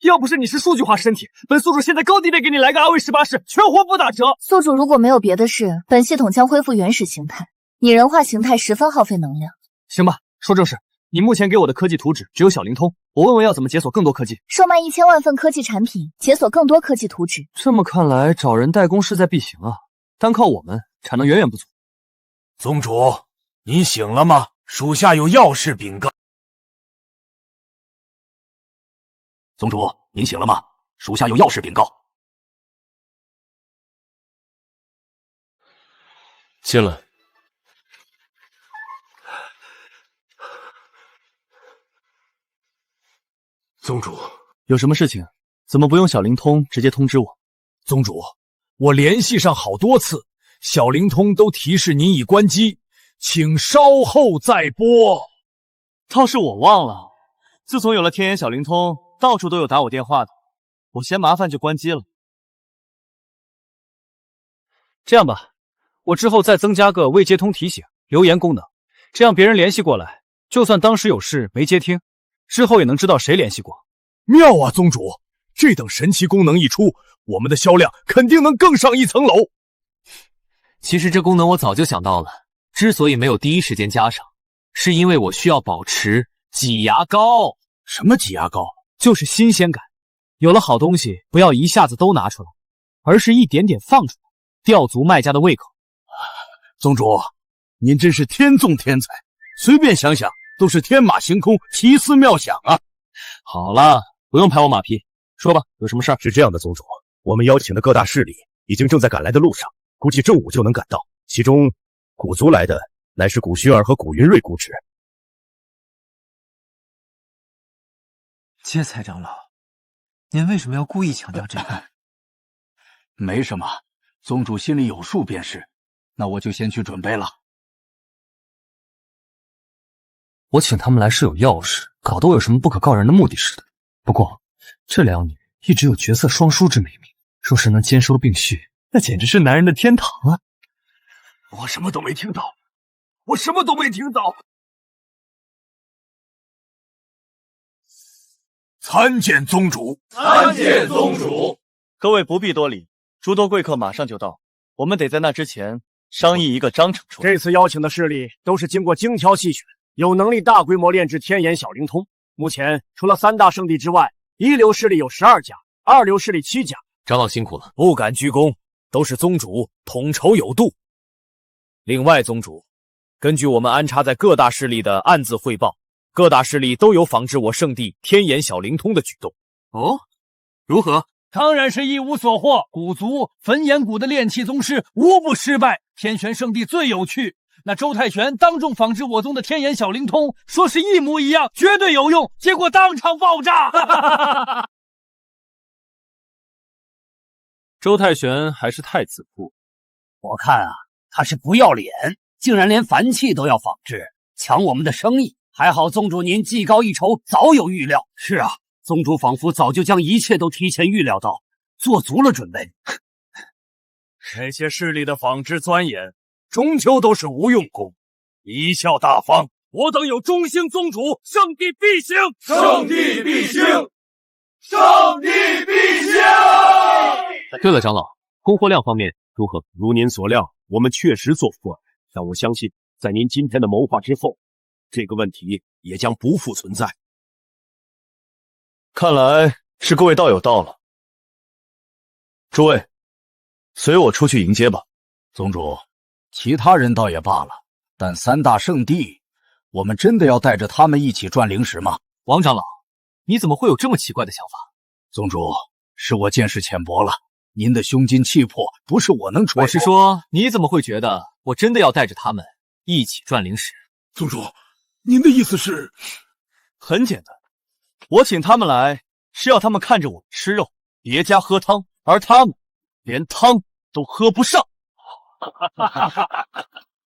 要不是你是数据化身体，本宿主现在高低得给你来个阿魏18式，全活不打折。宿主如果没有别的事，本系统将恢复原始形态。拟人化形态十分耗费能量。行吧，说正事，你目前给我的科技图纸只有小灵通，我问问要怎么解锁更多科技。售卖1000万份科技产品，解锁更多科技图纸。这么看来，找人代工势在必行啊！单靠我们，产能远远不足。宗主，您醒了吗？属下有要事禀告。宗主，您醒了吗？属下有要事禀告。进来。宗主，有什么事情？怎么不用小灵通直接通知我？宗主，我联系上好多次，小灵通都提示您已关机，请稍后再拨。倒是我忘了，自从有了天眼小灵通，到处都有打我电话的，我嫌麻烦就关机了。这样吧，我之后再增加个未接通提醒、留言功能，这样别人联系过来，就算当时有事没接听，之后也能知道谁联系过。妙啊，宗主！这等神奇功能一出，我们的销量肯定能更上一层楼。其实这功能我早就想到了，之所以没有第一时间加上，是因为我需要保持挤牙膏。什么挤牙膏？就是新鲜感。有了好东西，不要一下子都拿出来，而是一点点放出来，吊足卖家的胃口。宗主，您真是天纵天才，随便想想都是天马行空、奇思妙想啊！好了，不用拍我马屁，说吧，有什么事儿？是这样的，宗主，我们邀请的各大势力已经正在赶来的路上，估计正午就能赶到。其中，古族来的乃是古薰儿和古云瑞姑侄。芥菜长老，您为什么要故意强调这个？没什么，宗主心里有数便是。那我就先去准备了。我请他们来是有要事，搞得我有什么不可告人的目的似的。不过这两女一直有绝色双姝之美名，若是能兼收并蓄，那简直是男人的天堂啊！我什么都没听到，我什么都没听到。参见宗主，参见宗主。各位不必多礼，诸多贵客马上就到，我们得在那之前商议一个章程出来。这次邀请的势力都是经过精挑细选，有能力大规模炼制天眼小灵通。目前除了3大圣地之外，一流势力有12家，2流势力7家。长老辛苦了，不敢鞠躬，都是宗主统筹有度。另外，宗主，根据我们安插在各大势力的暗自汇报，各大势力都有仿制我圣地天眼小灵通的举动。哦，如何？当然是一无所获。古族焚炎谷的炼器宗师无不失败，天玄圣地最有趣。那周太玄当众仿制我宗的天眼小灵通，说是一模一样，绝对有用，结果当场爆炸。周太玄还是太自负。我看啊，他是不要脸，竟然连凡器都要仿制，抢我们的生意。还好宗主您技高一筹，早有预料。是啊，宗主仿佛早就将一切都提前预料到，做足了准备。这些势力的仿制钻研，终究都是无用功。贻笑大方，我等有忠兴宗主，圣地必兴，圣地必兴，圣地必兴。对了，长老，供货量方面如何？如您所料，我们确实做不完，但我相信，在您今天的谋划之后，这个问题也将不复存在。看来是各位道友到了，诸位，随我出去迎接吧。宗主，其他人倒也罢了，但3大圣地，我们真的要带着他们一起赚灵石吗？王长老，你怎么会有这么奇怪的想法？宗主，是我见识浅薄了，您的胸襟气魄不是我能揣摩。我是说，你怎么会觉得我真的要带着他们一起赚灵石？宗主，您的意思是？很简单，我请他们来是要他们看着我吃肉，别家喝汤，而他们连汤都喝不上。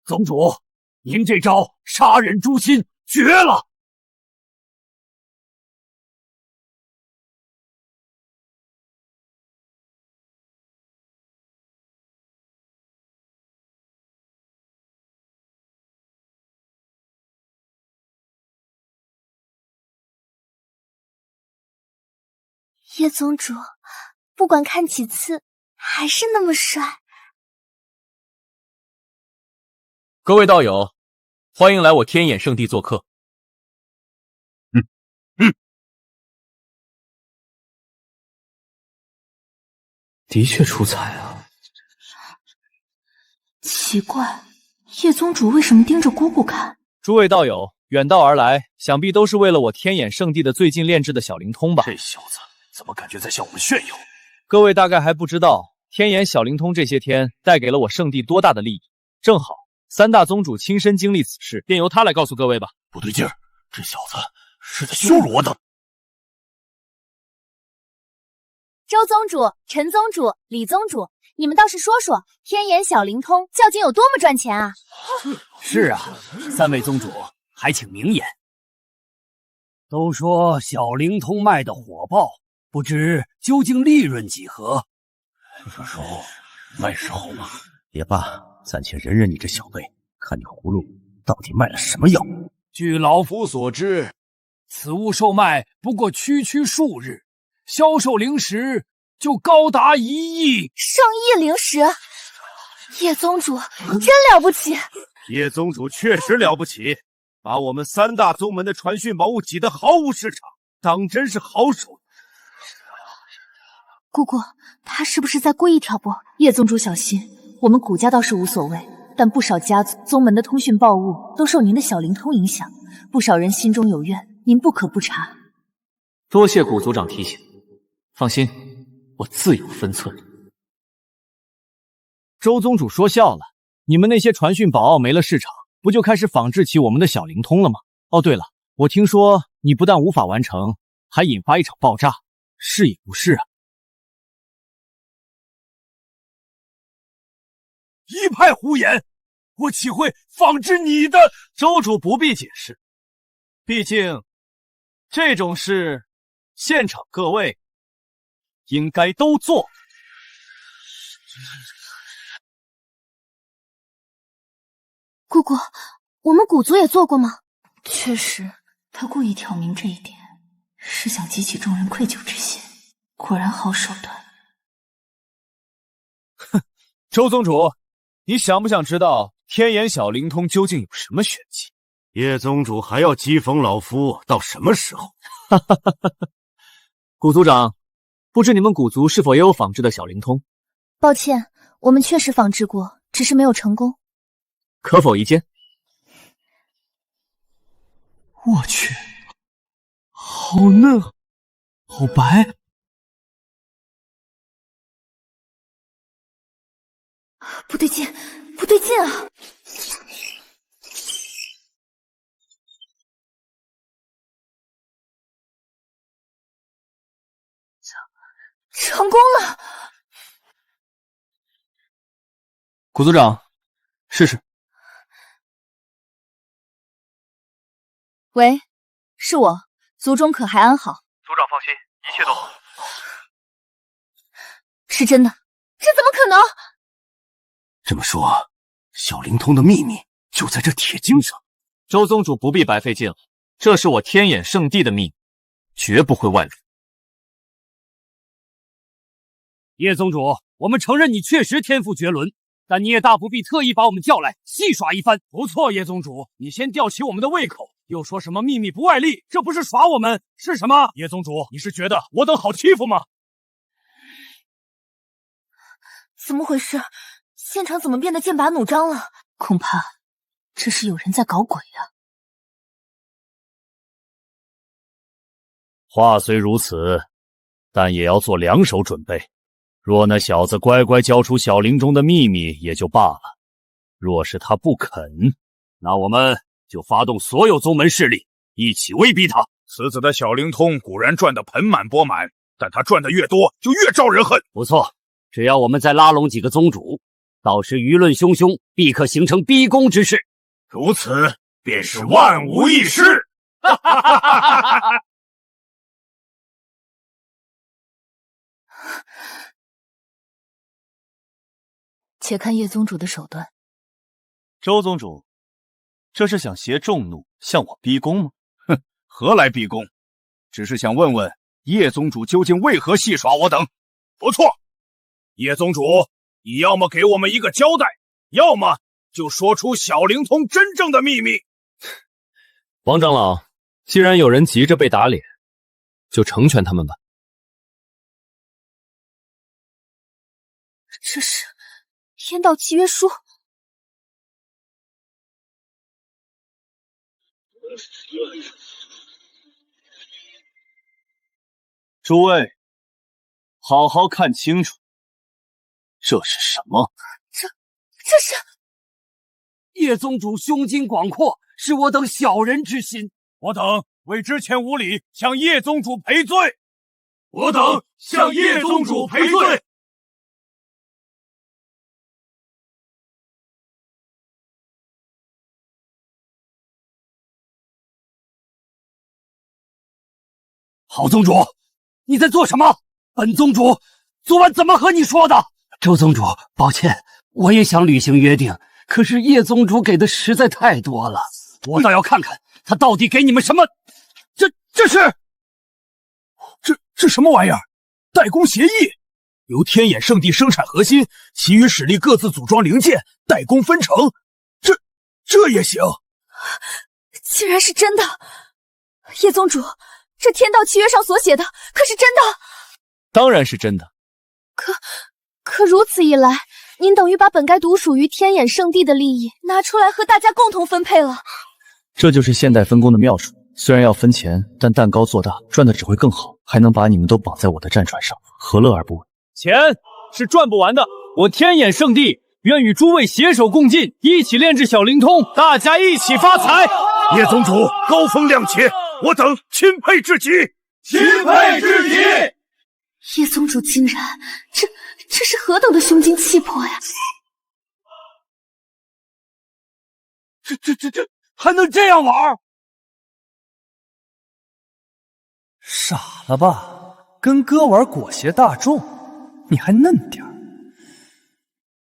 宗主，您这招杀人诛心，绝了！叶宗主，不管看几次，还是那么帅。各位道友，欢迎来我天眼圣地做客。的确出彩啊。奇怪，叶宗主为什么盯着姑姑看？诸位道友远道而来，想必都是为了我天眼圣地的最近炼制的小灵通吧？这小子怎么感觉在向我们炫耀？各位大概还不知道，天眼小灵通这些天带给了我圣地多大的利益。正好三大宗主亲身经历此事，便由他来告诉各位吧。不对劲儿，这小子是在羞辱我等。周宗主、陈宗主、李宗主，你们倒是说说，天眼小灵通究竟有多么赚钱啊？是啊，三位宗主还请明言。都说小灵通卖的火爆，不知究竟利润几何？卖时候嘛，也罢，暂且忍忍你这小辈，看你葫芦到底卖了什么药。据老夫所知，此物售卖不过区数日，销售灵石就高达1亿，上亿灵石！叶宗主真了不起！叶宗主确实了不起，把我们三大宗门的传讯宝物挤得毫无市场，当真是好手。姑姑，他是不是在故意挑拨？叶宗主小心，我们古家倒是无所谓，但不少家族宗门的通讯报物都受您的小灵通影响，不少人心中有怨，您不可不察。多谢古族长提醒，放心，我自有分寸。周宗主说笑了，你们那些传讯宝奥没了市场，不就开始仿制起我们的小灵通了吗？哦，对了，我听说你不但无法完成，还引发一场爆炸，是也不是啊？一派胡言！我岂会仿制你的？周主不必解释，毕竟这种事，现场各位应该都做。姑姑，我们古族也做过吗？确实，他故意挑明这一点，是想激起众人愧疚之心。果然好手段。哼，周宗主，你想不想知道天眼小灵通究竟有什么玄机？叶宗主还要讥讽老夫到什么时候？哈哈哈哈！古族长，不知你们古族是否也有仿制的小灵通？抱歉，我们确实仿制过，只是没有成功。可否一见？我去，好嫩，好白。不对劲，不对劲啊！成功了！古族长，试试。喂，是我，族中可还安好？族长放心，一切都好。是真的？这怎么可能？这么说，小灵通的秘密就在这铁镜上。周宗主不必白费劲了，这是我天眼圣地的秘密，绝不会外露。叶宗主，我们承认你确实天赋绝伦，但你也大不必特意把我们叫来戏耍一番。不错，叶宗主，你先吊起我们的胃口，又说什么秘密不外力，这不是耍我们是什么？叶宗主，你是觉得我等好欺负吗？怎么回事？现场怎么变得剑拔弩张了？恐怕这是有人在搞鬼啊！话虽如此，但也要做两手准备。若那小子乖乖交出小灵中的秘密也就罢了，若是他不肯，那我们就发动所有宗门势力，一起威逼他。此子的小灵通固然赚得盆满钵满，但他赚得越多，就越招人恨。不错，只要我们再拉拢几个宗主，到时舆论汹汹，必可形成逼宫之势。如此便是万无一失。哈哈哈哈哈！且看叶宗主的手段。周宗主，这是想挟众怒向我逼宫吗？哼，何来逼宫？只是想问问叶宗主究竟为何戏耍我等。不错，叶宗主，你要么给我们一个交代，要么就说出小灵通真正的秘密。王长老，既然有人急着被打脸，就成全他们吧。这是天道契约书。诸位，好好看清楚，这是什么？这是叶宗主胸襟广阔，是我等小人之心。我等为之前无礼，向叶宗主赔罪。我等向叶宗主赔罪。郝宗主，你在做什么？本宗主昨晚怎么和你说的？周宗主，抱歉，我也想履行约定，可是叶宗主给的实在太多了，我倒要看看他到底给你们什么。这什么玩意儿？代工协议，由天眼圣地生产核心，其余使力各自组装零件，代工分成。这也行？竟然是真的！叶宗主，这天道契约上所写的可是真的？当然是真的。可如此一来，您等于把本该独属于天眼圣地的利益拿出来和大家共同分配了。这就是现代分工的妙处。虽然要分钱，但蛋糕做大，赚的只会更好，还能把你们都绑在我的战船上，何乐而不为？钱是赚不完的，我天眼圣地愿与诸位携手共进，一起炼制小灵通，大家一起发财。叶宗主高风亮节，我等钦佩至极，钦佩至极。叶宗主竟然，这是何等的胸襟气魄呀！这还能这样玩？傻了吧？跟哥玩裹挟大众，你还嫩点儿。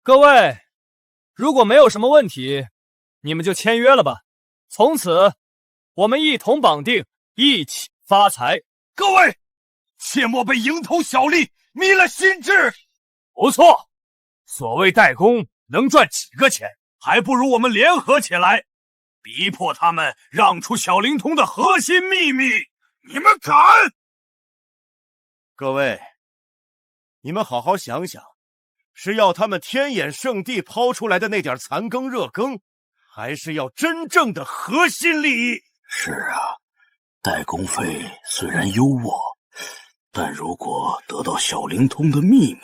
各位，如果没有什么问题，你们就签约了吧。从此，我们一同绑定，一起发财。各位，切莫被蝇头小利迷了心智。不错，所谓代工能赚几个钱，还不如我们联合起来，逼迫他们让出小灵通的核心秘密。你们敢？各位，你们好好想想，是要他们天眼圣地抛出来的那点残羹热羹，还是要真正的核心利益？是啊，代工费虽然优渥，但如果得到小灵通的秘密……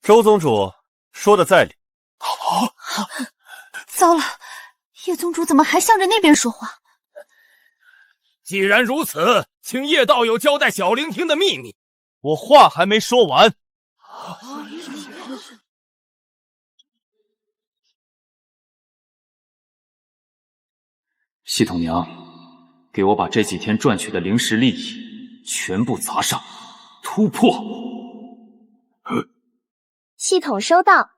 周宗主说的在理。糟了，叶宗主怎么还向着那边说话？既然如此，请叶道友交代小灵听的秘密。我话还没说完。系统娘，给我把这几天赚取的灵石利益全部砸上，突破！系统收到。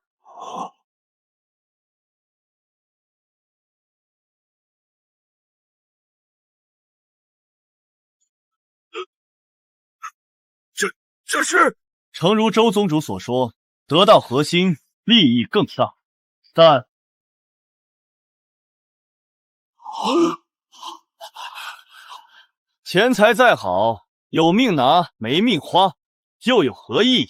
这是诚如周宗主所说，得到核心利益更大，但钱财再好，有命拿没命花，又有何意义？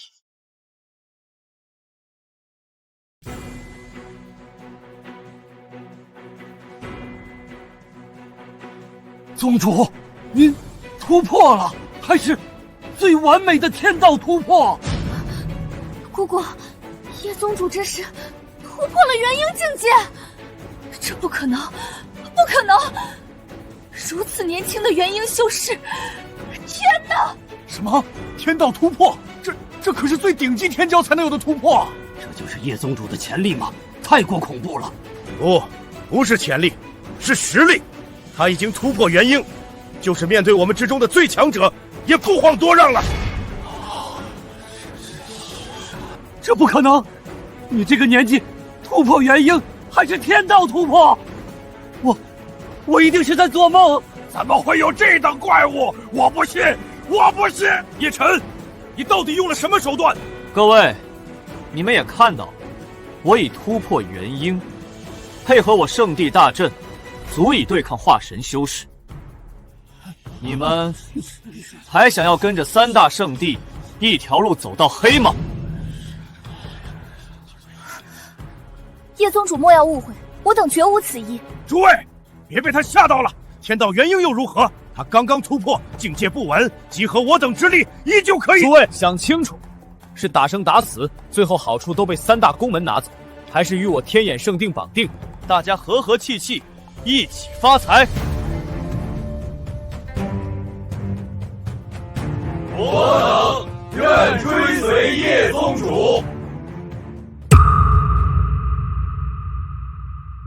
宗主，您突破了，还是最完美的天道突破！姑姑，叶宗主这是突破了元婴境界，这不可能，不可能！如此年轻的元婴修士，天哪！什么天道突破？这可是最顶级天骄才能有的突破！这就是叶宗主的潜力吗？太过恐怖了！不是潜力，是实力。他已经突破元婴，就是面对我们之中的最强者，也不遑多让了。这不可能！你这个年纪突破元婴，还是天道突破？我一定是在做梦！怎么会有这等怪物？我不信！我不信！叶晨，你到底用了什么手段？各位，你们也看到，我已突破元婴，配合我圣地大阵，足以对抗化神修士。你们还想要跟着三大圣地一条路走到黑吗？叶宗主莫要误会，我等绝无此意。诸位，别被他吓到了。天道元婴又如何？他刚刚突破，境界不稳，集合我等之力，依旧可以。诸位想清楚，是打生打死，最后好处都被三大宫门拿走，还是与我天眼圣定绑定，大家和和气气，一起发财。我等愿追随叶宗主。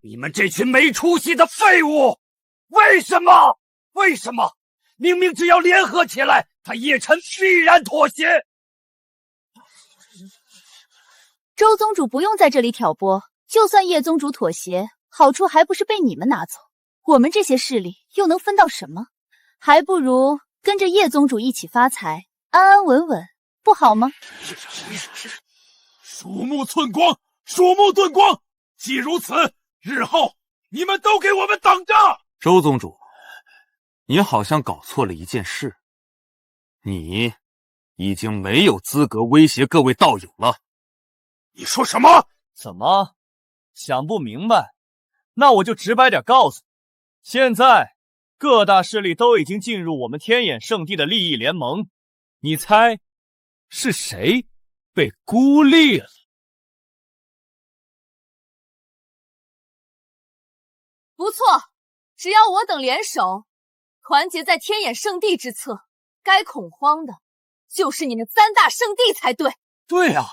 你们这群没出息的废物！为什么？为什么？明明只要联合起来，他叶晨必然妥协。周宗主不用在这里挑拨，就算叶宗主妥协，好处还不是被你们拿走？我们这些势力又能分到什么？还不如跟着叶宗主一起发财，安安稳稳，不好吗？鼠目寸光，鼠目寸光。既如此，日后你们都给我们等着！周宗主，你好像搞错了一件事，你已经没有资格威胁各位道友了。你说什么？怎么想不明白？那我就直白点告诉你，现在各大势力都已经进入我们天眼圣地的利益联盟，你猜是谁被孤立了？不错，只要我等联手，团结在天眼圣地之侧，该恐慌的就是你们三大圣地才对。对啊，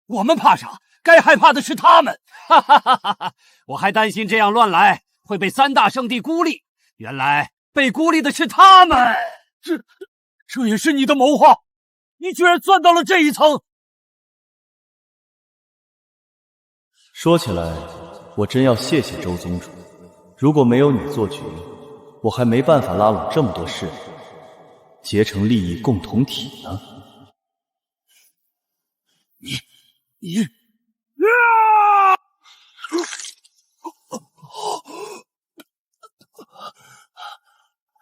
我们怕啥？该害怕的是他们！哈哈哈哈哈！我还担心这样乱来会被三大圣地孤立，原来被孤立的是他们。这也是你的谋划？你居然算到了这一层！说起来，我真要谢谢周宗主。如果没有你做局，我还没办法拉拢这么多势力，结成利益共同体呢。你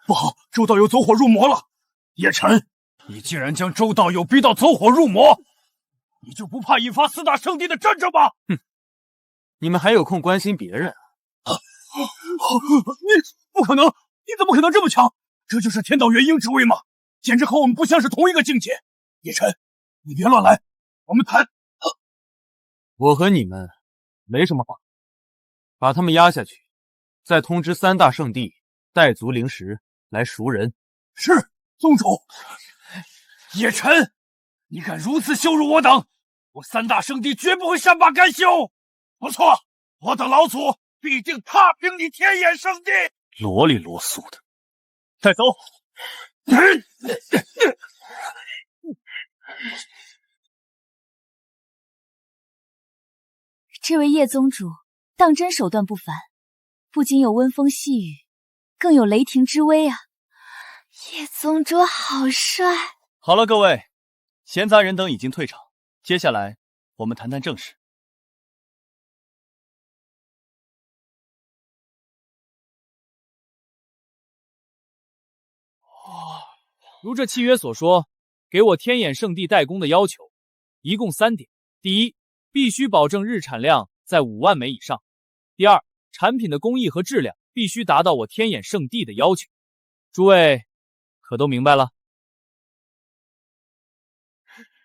不好，周道友走火入魔了！叶晨，你竟然将周道友逼到走火入魔，你就不怕引发四大圣地的战争吗？哼，你们还有空关心别人啊？你不可能！你怎么可能这么强？这就是天道元婴之威吗？简直和我们不像是同一个境界。叶晨，你别乱来，我们谈。我和你们没什么话，把他们压下去，再通知三大圣地带足灵石来赎人。是，宗主。叶晨，你敢如此羞辱我等，我三大圣地绝不会善罢甘休。不错，我等老祖必定踏平你天眼圣地！啰里啰嗦的，带走！这位叶宗主当真手段不凡，不仅有温风细雨，更有雷霆之威啊！叶宗主好帅！好了，各位，闲杂人等已经退场，接下来我们谈谈正事。如这契约所说，给我天眼圣地代工的要求一共3点：第一，必须保证日产量在5万枚以上；第二，产品的工艺和质量必须达到我天眼圣地的要求。诸位可都明白了？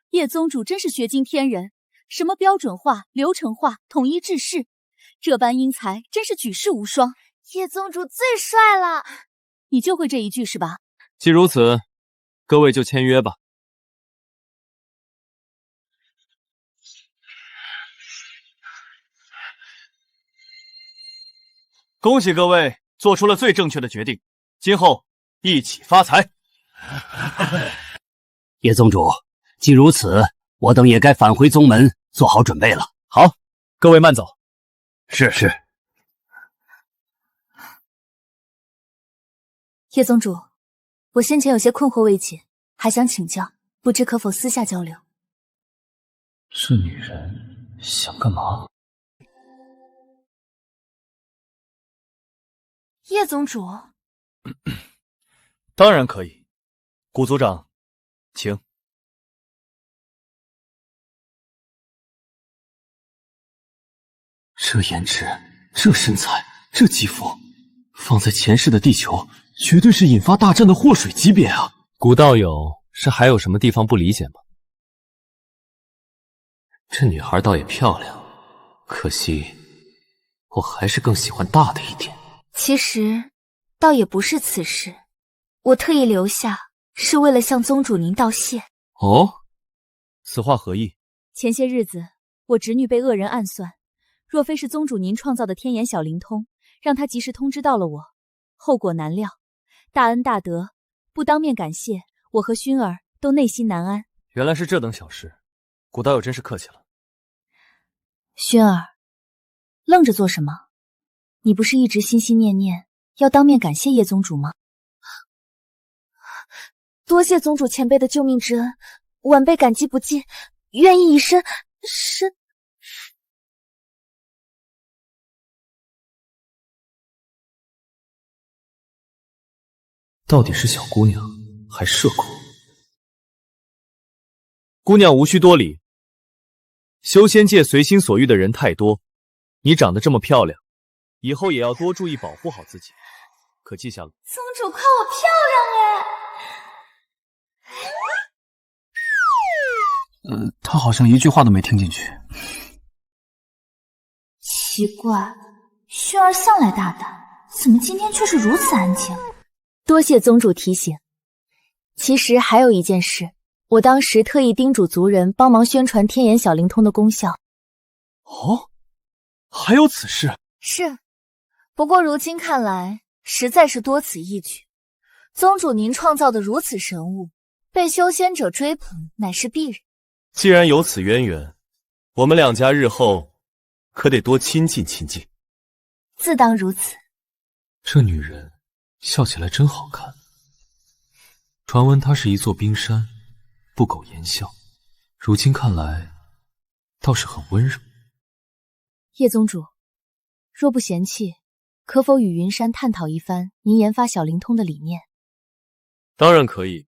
叶宗主真是学惊天人，什么标准化、流程化、统一制式，这般英才真是举世无双。叶宗主最帅了！你就会这一句是吧？既如此，各位就签约吧。恭喜各位做出了最正确的决定，今后一起发财。叶宗主，既如此，我等也该返回宗门做好准备了。好，各位慢走。是。叶宗主，我先前有些困惑未解，还想请教，不知可否私下交流？是女人想干嘛？叶宗主，当然可以。古族长，请。这颜值，这身材，这肌肤，放在前世的地球，绝对是引发大战的祸水级别啊！古道友是还有什么地方不理解吗？这女孩倒也漂亮，可惜我还是更喜欢大的一点。其实倒也不是此事，我特意留下是为了向宗主您道谢。哦，此话何意？前些日子我侄女被恶人暗算，若非是宗主您创造的天眼小灵通，让她及时通知到了我，后果难料。大恩大德，不当面感谢，我和薰儿都内心难安。原来是这等小事，古道友真是客气了。薰儿，愣着做什么？你不是一直心心念念要当面感谢叶宗主吗？多谢宗主前辈的救命之恩，晚辈感激不尽，愿意以身。到底是小姑娘还是社恐？姑娘无需多礼，修仙界随心所欲的人太多，你长得这么漂亮，以后也要多注意保护好自己，可记下了。宗主夸我漂亮哎！他好像一句话都没听进去。奇怪，薰儿向来大胆，怎么今天却是如此安静？多谢宗主提醒。其实还有一件事，我当时特意叮嘱族人帮忙宣传天眼小灵通的功效。哦，还有此事？是，不过如今看来，实在是多此一举。宗主您创造的如此神物，被修仙者追捧，乃是必然。既然有此渊源，我们两家日后可得多亲近亲近。自当如此。这女人笑起来真好看。传闻她是一座冰山，不苟言笑，如今看来倒是很温柔。叶宗主，若不嫌弃，可否与云山探讨一番您研发小灵通的理念？当然可以。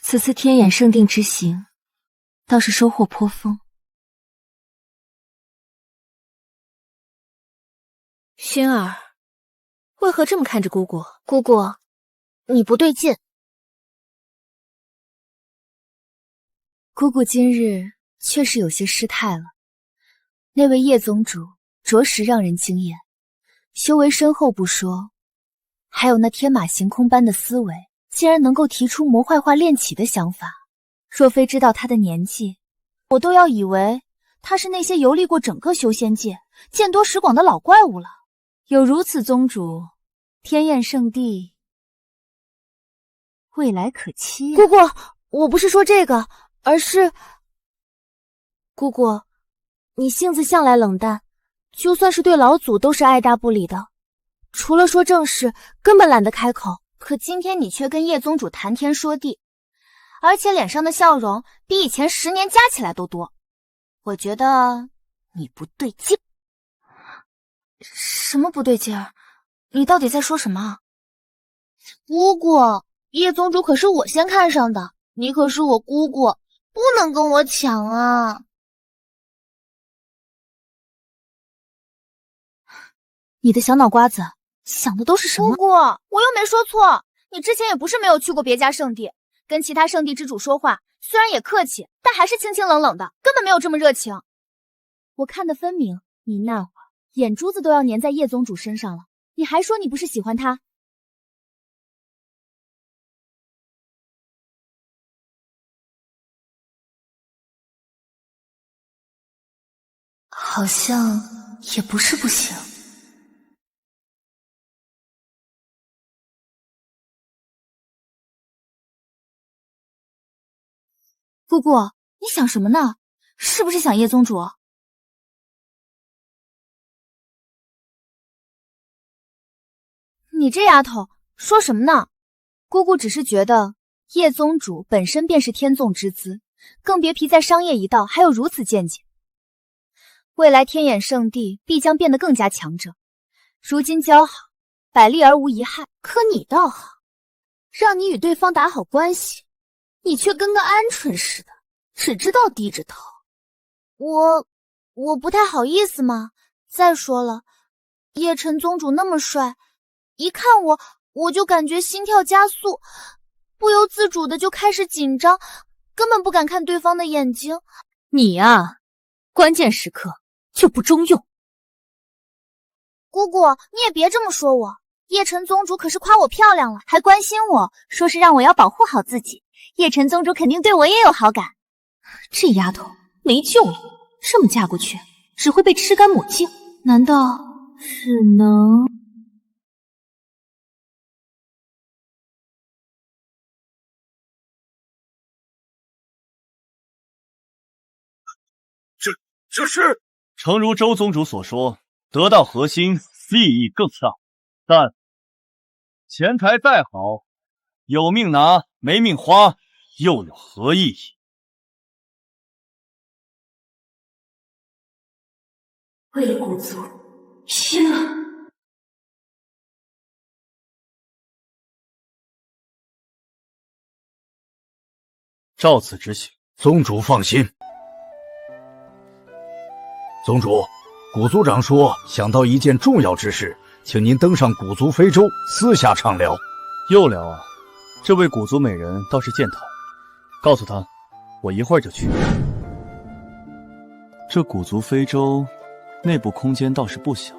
此次天眼圣地之行，倒是收获颇丰。薰儿，为何这么看着姑姑？姑姑，你不对劲。姑姑今日确实有些失态了。那位叶宗主着实让人惊艳，修为深厚不说，还有那天马行空般的思维，竟然能够提出魔幻化炼体的想法。若非知道他的年纪，我都要以为他是那些游历过整个修仙界、见多识广的老怪物了。有如此宗主，天焰圣地未来可期啊。姑姑，我不是说这个，而是……姑姑，你性子向来冷淡，就算是对老祖都是爱答不理的，除了说正事，根本懒得开口。可今天你却跟叶宗主谈天说地，而且脸上的笑容比以前10年加起来都多。我觉得你不对劲。什么不对劲儿？你到底在说什么？姑姑，叶宗主可是我先看上的，你可是我姑姑，不能跟我抢啊！你的小脑瓜子想的都是什么？姑姑，我又没说错，你之前也不是没有去过别家圣地，跟其他圣地之主说话，虽然也客气，但还是清清冷冷的，根本没有这么热情。我看得分明，你那会儿眼珠子都要粘在叶宗主身上了，你还说你不是喜欢他？好像也不是不行。姑姑，你想什么呢？是不是想叶宗主？你这丫头说什么呢？姑姑只是觉得叶宗主本身便是天纵之资，更别提在商业一道还有如此见解。未来天眼圣地必将变得更加强者，如今交好，百利而无一害。可你倒好，让你与对方打好关系，你却跟个鹌鹑似的，只知道低着头。我不太好意思嘛。再说了，叶晨宗主那么帅，一看我就感觉心跳加速，不由自主的就开始紧张，根本不敢看对方的眼睛。你呀，关键时刻就不中用。姑姑，你也别这么说我，叶晨宗主可是夸我漂亮了，还关心我，说是让我要保护好自己。叶晨宗主肯定对我也有好感。这丫头没救了，这么嫁过去，只会被吃干抹净。难道只能……这是诚如周宗主所说，得道核心，利益更上。但钱财再好，有命拿没命花，又有何意义？为了古族，拼了！照此执行。宗主放心。宗主，古族长说想到一件重要之事，请您登上古族非洲私下畅聊。又聊啊？这位古族美人倒是健谈，告诉他，我一会儿就去。这古族非洲内部空间倒是不小，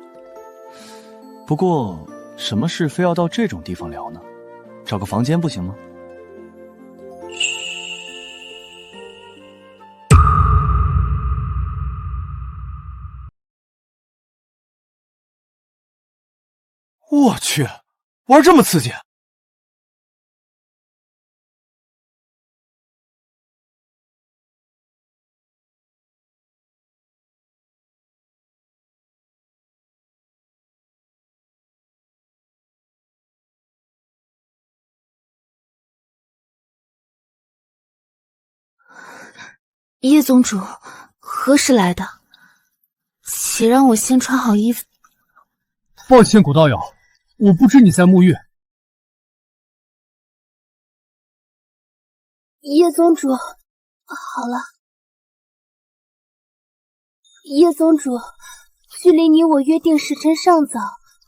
不过什么事非要到这种地方聊呢？找个房间不行吗？我去，玩这么刺激！叶宗主何时来的？且让我先穿好衣服。抱歉，古道友，我不知你在沐浴。叶宗主，好了。叶宗主，距离你我约定时辰尚早，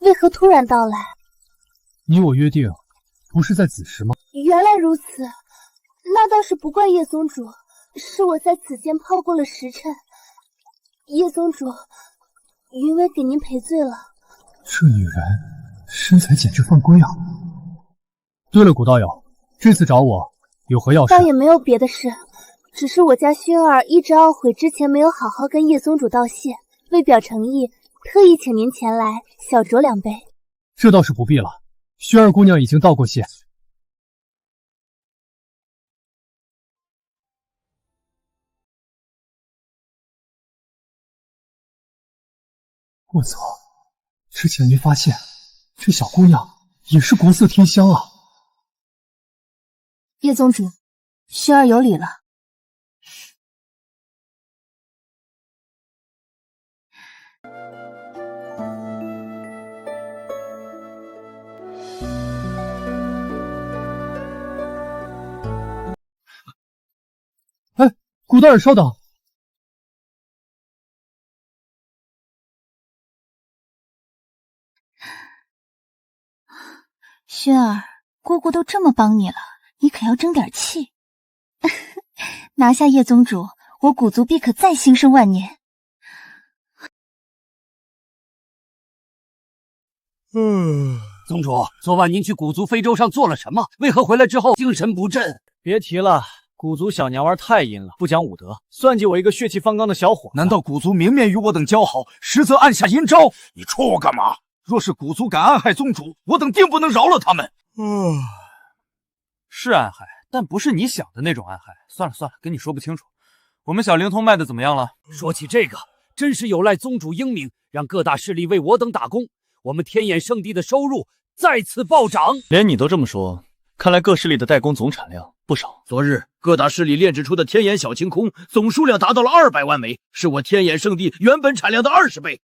为何突然到来？你我约定，不是在子时吗？原来如此，那倒是不怪叶宗主，是我在此间抛过了时辰。叶宗主，云薇给您赔罪了。这女人身材简直犯规啊！对了，古道友，这次找我有何要事？倒也没有别的事，只是我家薰儿一直懊悔之前没有好好跟叶宗主道谢，为表诚意，特意请您前来小酌2杯。这倒是不必了，薰儿姑娘已经道过谢。我操！之前没发现，这小姑娘也是国色天香啊！叶宗主，薰儿有礼了。哎，古道尔，稍等。薰儿，姑姑都这么帮你了，你可要争点气。拿下叶宗主，我古族必可再兴盛万年。宗主，昨晚您去古族非洲上做了什么？为何回来之后精神不振？别提了，古族小娘娃太阴了，不讲武德，算计我一个血气方刚的小伙子。难道古族明面与我等交好，实则暗下阴招？你戳我干嘛？若是古族敢暗害宗主，我等定不能饶了他们。是暗害，但不是你想的那种暗害。算了算了，跟你说不清楚。我们小灵通卖的怎么样了？说起这个，真是有赖宗主英明，让各大势力为我等打工，我们天眼圣地的收入再次暴涨。连你都这么说，看来各势力的代工总产量不少。昨日各大势力炼制出的天眼小晴空总数量达到了200万枚，是我天眼圣地原本产量的20倍。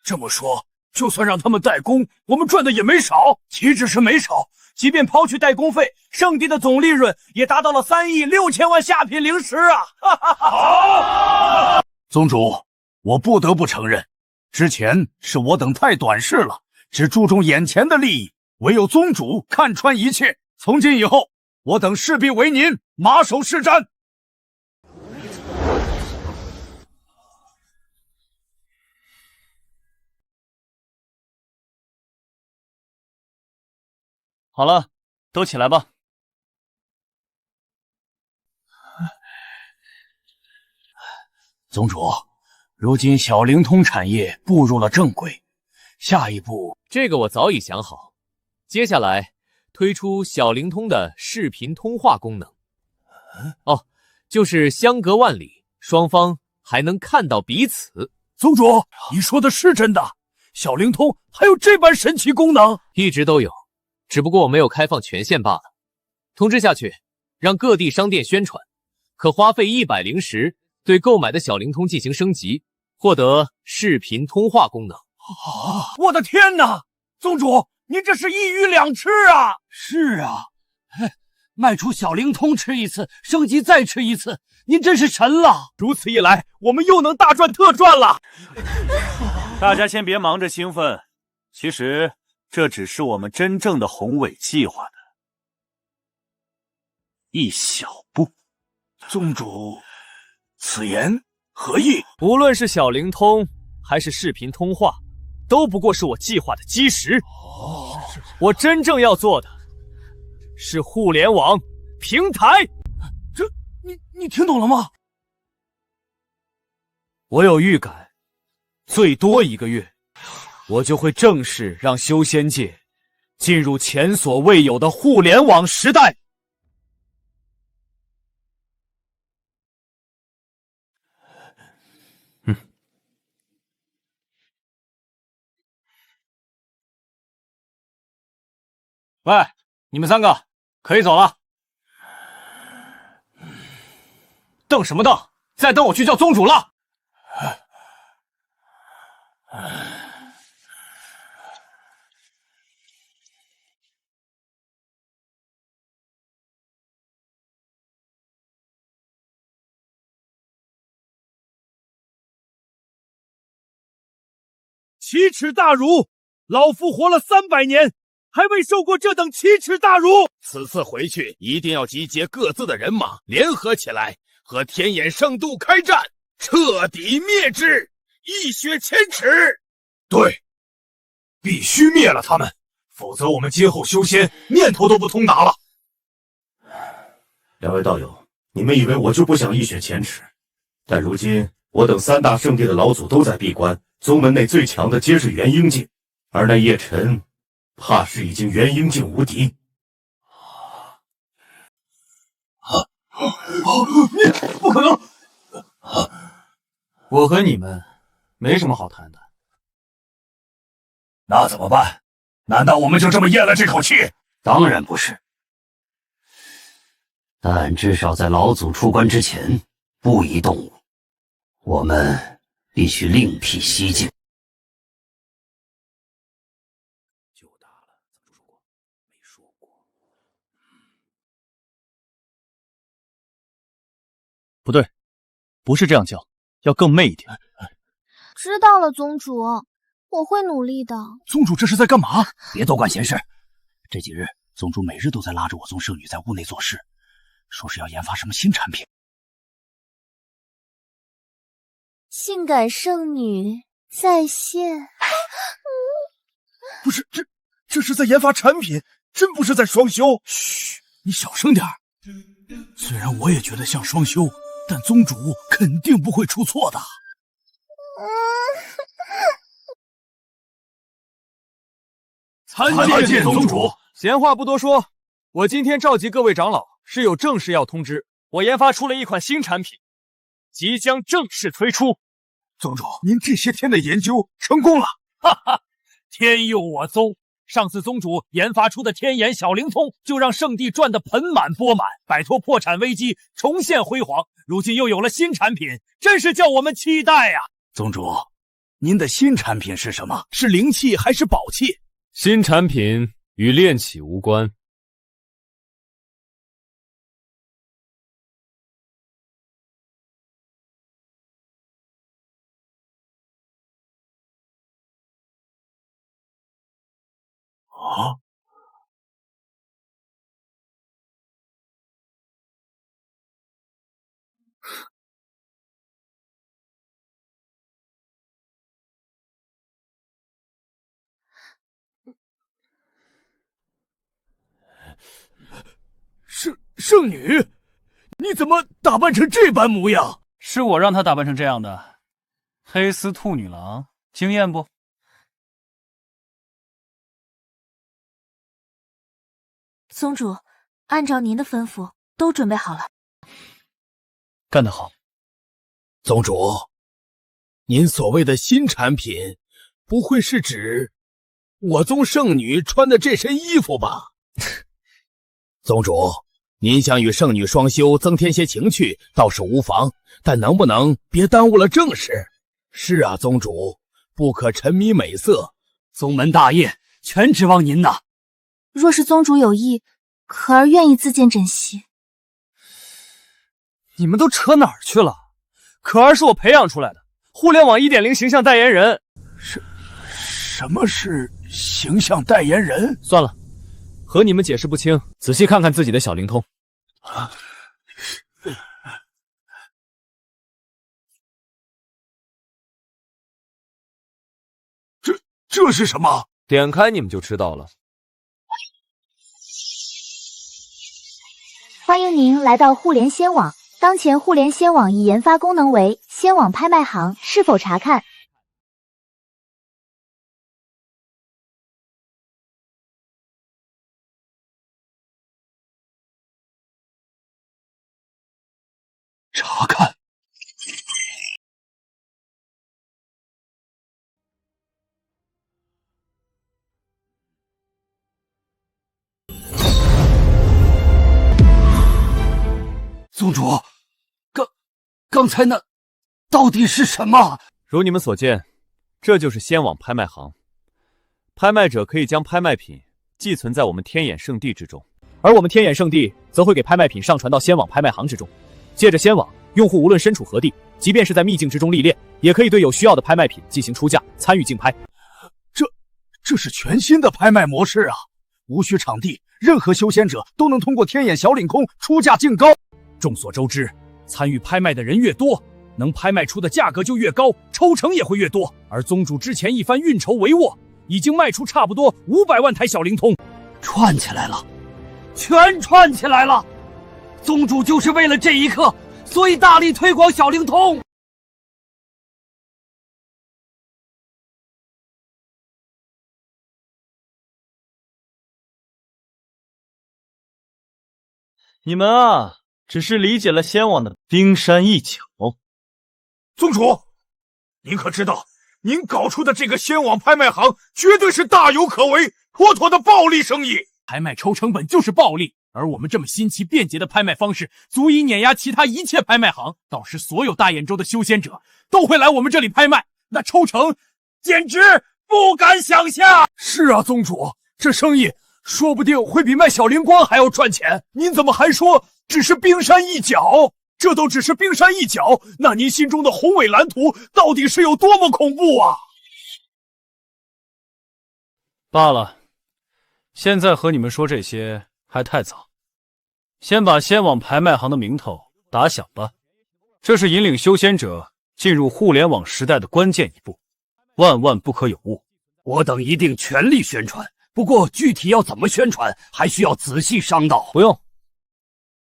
这么说，就算让他们代工，我们赚的也没少。岂止是没少，即便抛去代工费，圣地的总利润也达到了3亿6千万下品灵石啊！宗主，我不得不承认，之前是我等太短视了，只注重眼前的利益，唯有宗主看穿一切。从今以后，我等势必为您马首是瞻。好了，都起来吧。宗主，如今小灵通产业步入了正轨，下一步……这个我早已想好，接下来推出小灵通的视频通话功能。哦，就是相隔万里，双方还能看到彼此。宗主，你说的是真的？小灵通还有这般神奇功能？一直都有，只不过我没有开放权限罢了。通知下去，让各地商店宣传，可花费100灵石对购买的小灵通进行升级，获得视频通话功能。我的天哪！宗主，您这是一鱼两吃啊！是啊，卖出小灵通吃一次，升级再吃一次，您真是神了！如此一来，我们又能大赚特赚了。大家先别忙着兴奋，其实这只是我们真正的宏伟计划的一小步。宗主，此言何意？无论是小灵通还是视频通话，都不过是我计划的基石。我真正要做的是互联网平台。这，你听懂了吗？我有预感，最多1个月，我就会正式让修仙界进入前所未有的互联网时代。喂，你们3个可以走了。瞪什么瞪？再瞪我去叫宗主了。奇耻大辱！老夫活了300年，还未受过这等奇耻大辱！此次回去一定要集结各自的人马，联合起来，和天眼圣度开战，彻底灭之，一雪前耻。对，必须灭了他们，否则我们今后修仙念头都不通达了。2位道友，你们以为我就不想一雪前耻？但如今我等3大圣地的老祖都在闭关，宗门内最强的皆是元婴境，而那叶辰怕是已经元婴境无敌。你不可能！我和你们没什么好谈的。那怎么办？难道我们就这么咽了这口气？当然不是，但至少在老祖出关之前，不宜动武。我们必须另辟蹊径。不对，不是这样叫，要更媚一点。知道了，宗主，我会努力的。宗主这是在干嘛？别多管闲事。这几日，宗主每日都在拉着我宗圣女在屋内做事，说是要研发什么新产品。性感圣女在线。不是，这是在研发产品，真不是在双修。嘘，你小声点。虽然我也觉得像双修，但宗主肯定不会出错的。参见宗主。闲话不多说，我今天召集各位长老是有正事要通知。我研发出了一款新产品，即将正式推出。宗主，您这些天的研究成功了，哈哈！天佑我宗，上次宗主研发出的天眼小灵通，就让圣地赚得盆满钵满，摆脱破产危机，重现辉煌。如今又有了新产品，真是叫我们期待呀！宗主，您的新产品是什么？是灵器还是宝器？新产品与炼器无关。啊！圣女，你怎么打扮成这般模样？是我让她打扮成这样的。黑丝兔女郎，惊艳不？宗主，按照您的吩咐，都准备好了。干得好，宗主，您所谓的新产品，不会是指我宗圣女穿的这身衣服吧？宗主，您想与圣女双修，增添些情趣，倒是无妨，但能不能别耽误了正事？是啊，宗主，不可沉迷美色，宗门大业全指望您呐。若是宗主有意，可儿愿意自荐枕席。你们都扯哪儿去了？可儿是我培养出来的互联网 1.0 形象代言人。什么是形象代言人？算了，和你们解释不清，仔细看看自己的小灵通。这是什么？点开你们就知道了。欢迎您来到互联仙网。当前互联仙网已研发功能为仙网拍卖行，是否查看？查看。宗主，刚才那到底是什么？如你们所见，这就是仙网拍卖行。拍卖者可以将拍卖品寄存在我们天眼圣地之中，而我们天眼圣地则会给拍卖品上传到仙网拍卖行之中。借着仙网，用户无论身处何地，即便是在秘境之中历练，也可以对有需要的拍卖品进行出价，参与竞拍。这是全新的拍卖模式啊！无需场地，任何修仙者都能通过天眼小领空出价竞高。众所周知，参与拍卖的人越多，能拍卖出的价格就越高，抽成也会越多。而宗主之前一番运筹帷幄，已经卖出差不多500万台小灵通，串起来了，全串起来了。宗主就是为了这一刻，所以大力推广小灵通。你们啊，只是理解了仙网的冰山一角。宗主，您可知道，您搞出的这个仙网拍卖行绝对是大有可为，妥妥的暴利生意。拍卖抽成本就是暴利，而我们这么新奇便捷的拍卖方式，足以碾压其他一切拍卖行。到时所有大兖州的修仙者都会来我们这里拍卖，那抽成简直不敢想象。是啊，宗主，这生意说不定会比卖小灵光还要赚钱。您怎么还说只是冰山一角？这都只是冰山一角，那您心中的宏伟蓝图到底是有多么恐怖啊？罢了，现在和你们说这些还太早，先把仙网拍卖行的名头打响吧。这是引领修仙者进入互联网时代的关键一步，万万不可有误。我等一定全力宣传，不过具体要怎么宣传，还需要仔细商讨。不用，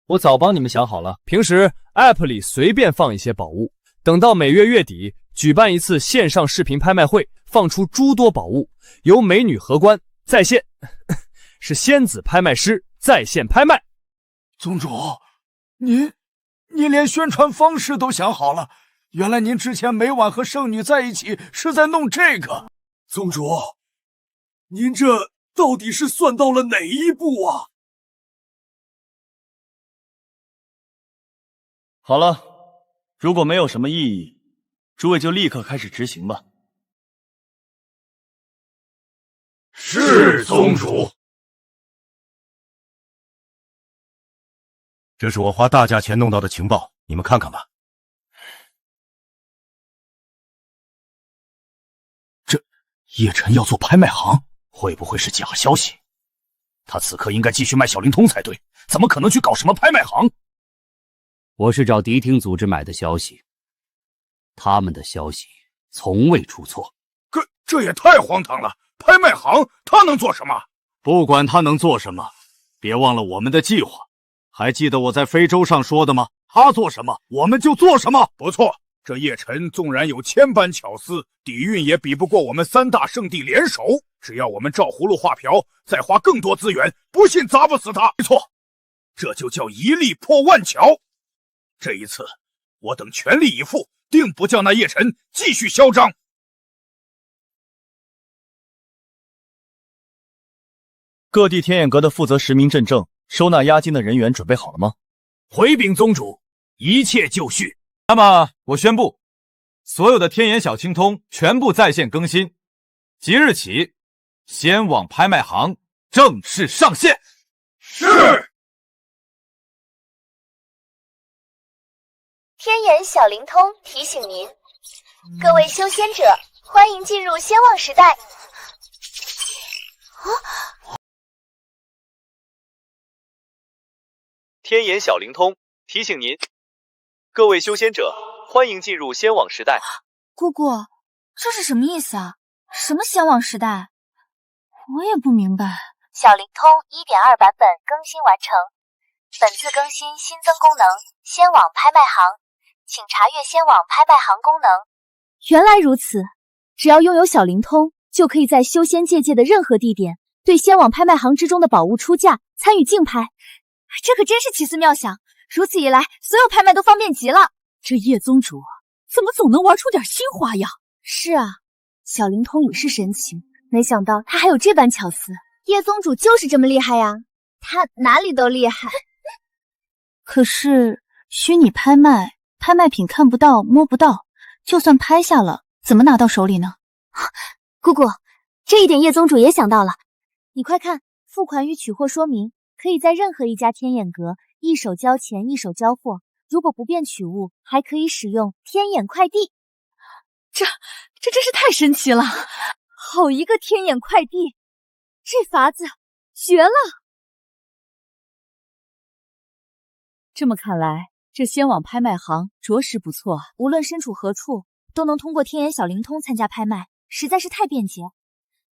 我早帮你们想好了。平时 App 里随便放一些宝物，等到每月月底举办一次线上视频拍卖会，放出诸多宝物，由美女荷官在线，是仙子拍卖师在线拍卖。宗主，您连宣传方式都想好了，原来您之前每晚和圣女在一起是在弄这个。宗主，您这到底是算到了哪一步啊？好了，如果没有什么异议，诸位就立刻开始执行吧。是宗主。这是我花大价钱弄到的情报，你们看看吧。这叶晨要做拍卖行，会不会是假消息？他此刻应该继续卖小灵通才对，怎么可能去搞什么拍卖行？我是找迪厅组织买的消息，他们的消息从未出错。这也太荒唐了！拍卖行他能做什么？不管他能做什么，别忘了我们的计划。还记得我在非洲上说的吗？他做什么，我们就做什么。不错，这叶晨纵然有千般巧思，底蕴也比不过我们三大圣地联手。只要我们照葫芦画瓢，再花更多资源，不信砸不死他。没错，这就叫一力破万巧。这一次，我等全力以赴，定不叫那叶晨继续嚣张。各地天眼阁的负责实名认证、收纳押金的人员准备好了吗？回禀宗主，一切就绪。那么，我宣布，所有的天眼小青通全部在线更新，即日起，仙网拍卖行正式上线。是。天眼小灵通提醒您，各位修仙者，欢迎进入仙网时代。天眼小灵通提醒您，各位修仙者，欢迎进入仙网时代。姑姑，这是什么意思啊？什么仙网时代？我也不明白。小灵通 1.2 版本更新完成，本次更新新增功能仙网拍卖行，请查阅仙网拍卖行功能。原来如此，只要拥有小灵通，就可以在修仙界的任何地点对仙网拍卖行之中的宝物出价，参与竞拍。这可真是奇思妙想，如此一来，所有拍卖都方便极了。这叶宗主怎么总能玩出点新花样？是啊，小灵通已是神奇，没想到他还有这般巧思。叶宗主就是这么厉害呀，他哪里都厉害。可是虚拟拍卖，拍卖品看不到摸不到，就算拍下了，怎么拿到手里呢？姑姑，这一点叶宗主也想到了。你快看，付款与取货说明，可以在任何一家天眼阁一手交钱一手交货，如果不便取物，还可以使用天眼快递。这真是太神奇了！好一个天眼快递，这法子绝了！这么看来，这仙网拍卖行着实不错啊！无论身处何处，都能通过天眼小灵通参加拍卖，实在是太便捷，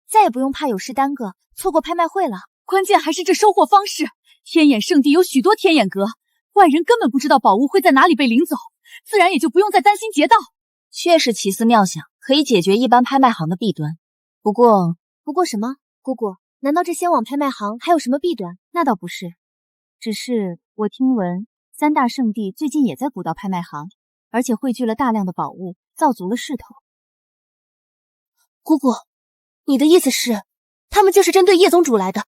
再也不用怕有事耽搁，错过拍卖会了。关键还是这收货方式，天眼圣地有许多天眼阁，外人根本不知道宝物会在哪里被领走，自然也就不用再担心劫盗。确实奇思妙想，可以解决一般拍卖行的弊端。不过什么？姑姑，难道这仙网拍卖行还有什么弊端？那倒不是，只是我听闻三大圣地最近也在鼓捣拍卖行，而且汇聚了大量的宝物，造足了势头。姑姑，你的意思是，他们就是针对叶宗主来的？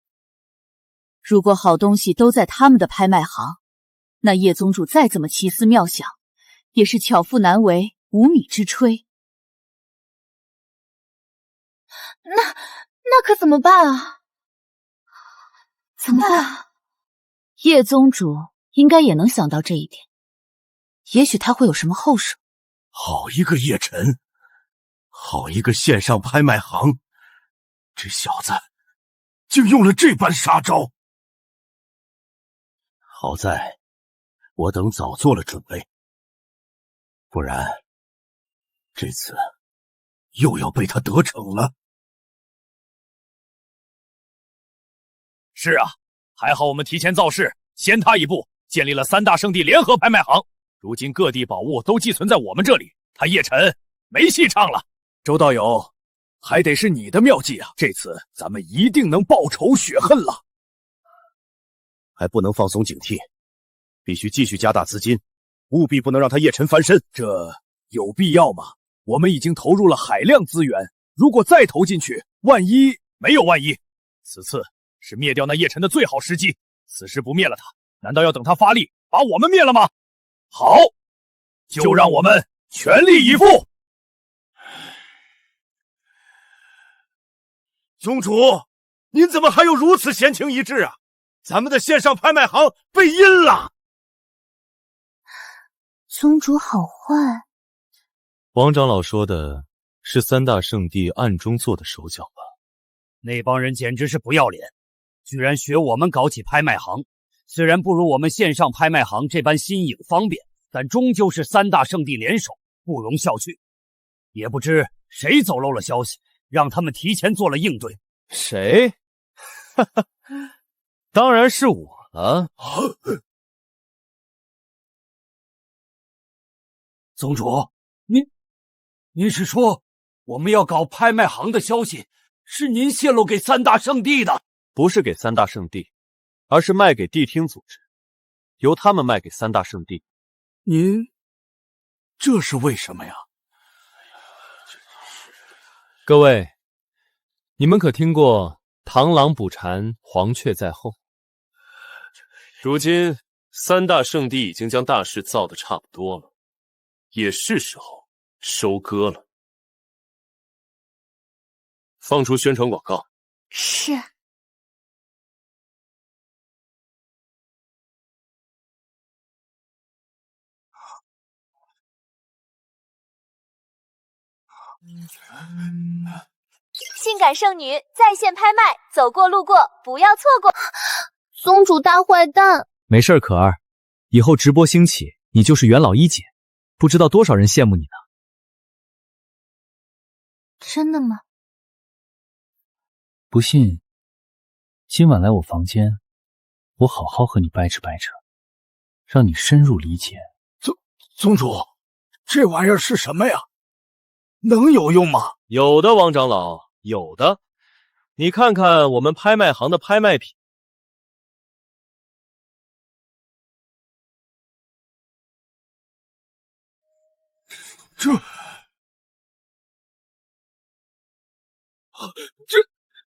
如果好东西都在他们的拍卖行，那叶宗主再怎么奇思妙想，也是巧妇难为无米之炊。那可怎么办啊？怎么办？叶宗主应该也能想到这一点，也许他会有什么后手。好一个叶晨，好一个线上拍卖行，这小子竟用了这般杀招。好在我等早做了准备，不然这次又要被他得逞了。是啊，还好我们提前造势，先他一步，建立了三大圣地联合拍卖行。如今各地宝物都寄存在我们这里，他叶晨没戏唱了。周道友，还得是你的妙计啊！这次咱们一定能报仇雪恨了。还不能放松警惕，必须继续加大资金，务必不能让他叶晨翻身。这有必要吗？我们已经投入了海量资源，如果再投进去，万一没有万一，此次是灭掉那叶辰的最好时机。此时不灭了他，难道要等他发力把我们灭了吗？好，就让我们全力以赴。宗主，您怎么还有如此闲情逸致啊？咱们的线上拍卖行被阴了。宗主好坏。王长老说的是三大圣地暗中做的手脚吧？那帮人简直是不要脸，居然学我们搞起拍卖行。虽然不如我们线上拍卖行这般新颖方便，但终究是三大圣地联手，不容小觑。也不知谁走漏了消息，让他们提前做了应对。谁？哈哈，当然是我了。宗主，您是说我们要搞拍卖行的消息是您泄露给三大圣地的？不是给三大圣地，而是卖给谛听组织，由他们卖给三大圣地。您这是为什么呀？各位，你们可听过螳螂捕蝉，黄雀在后？如今三大圣地已经将大事造得差不多了，也是时候收割了。放出宣传广告。是。性感圣女在线拍卖，走过路过不要错过。宗主大坏蛋。没事，可儿，以后直播兴起，你就是元老一姐，不知道多少人羡慕你呢。真的吗？不信，今晚来我房间，我好好和你掰扯掰扯，让你深入理解。宗主，这玩意儿是什么呀？能有用吗？有的，王长老，有的。你看看我们拍卖行的拍卖品。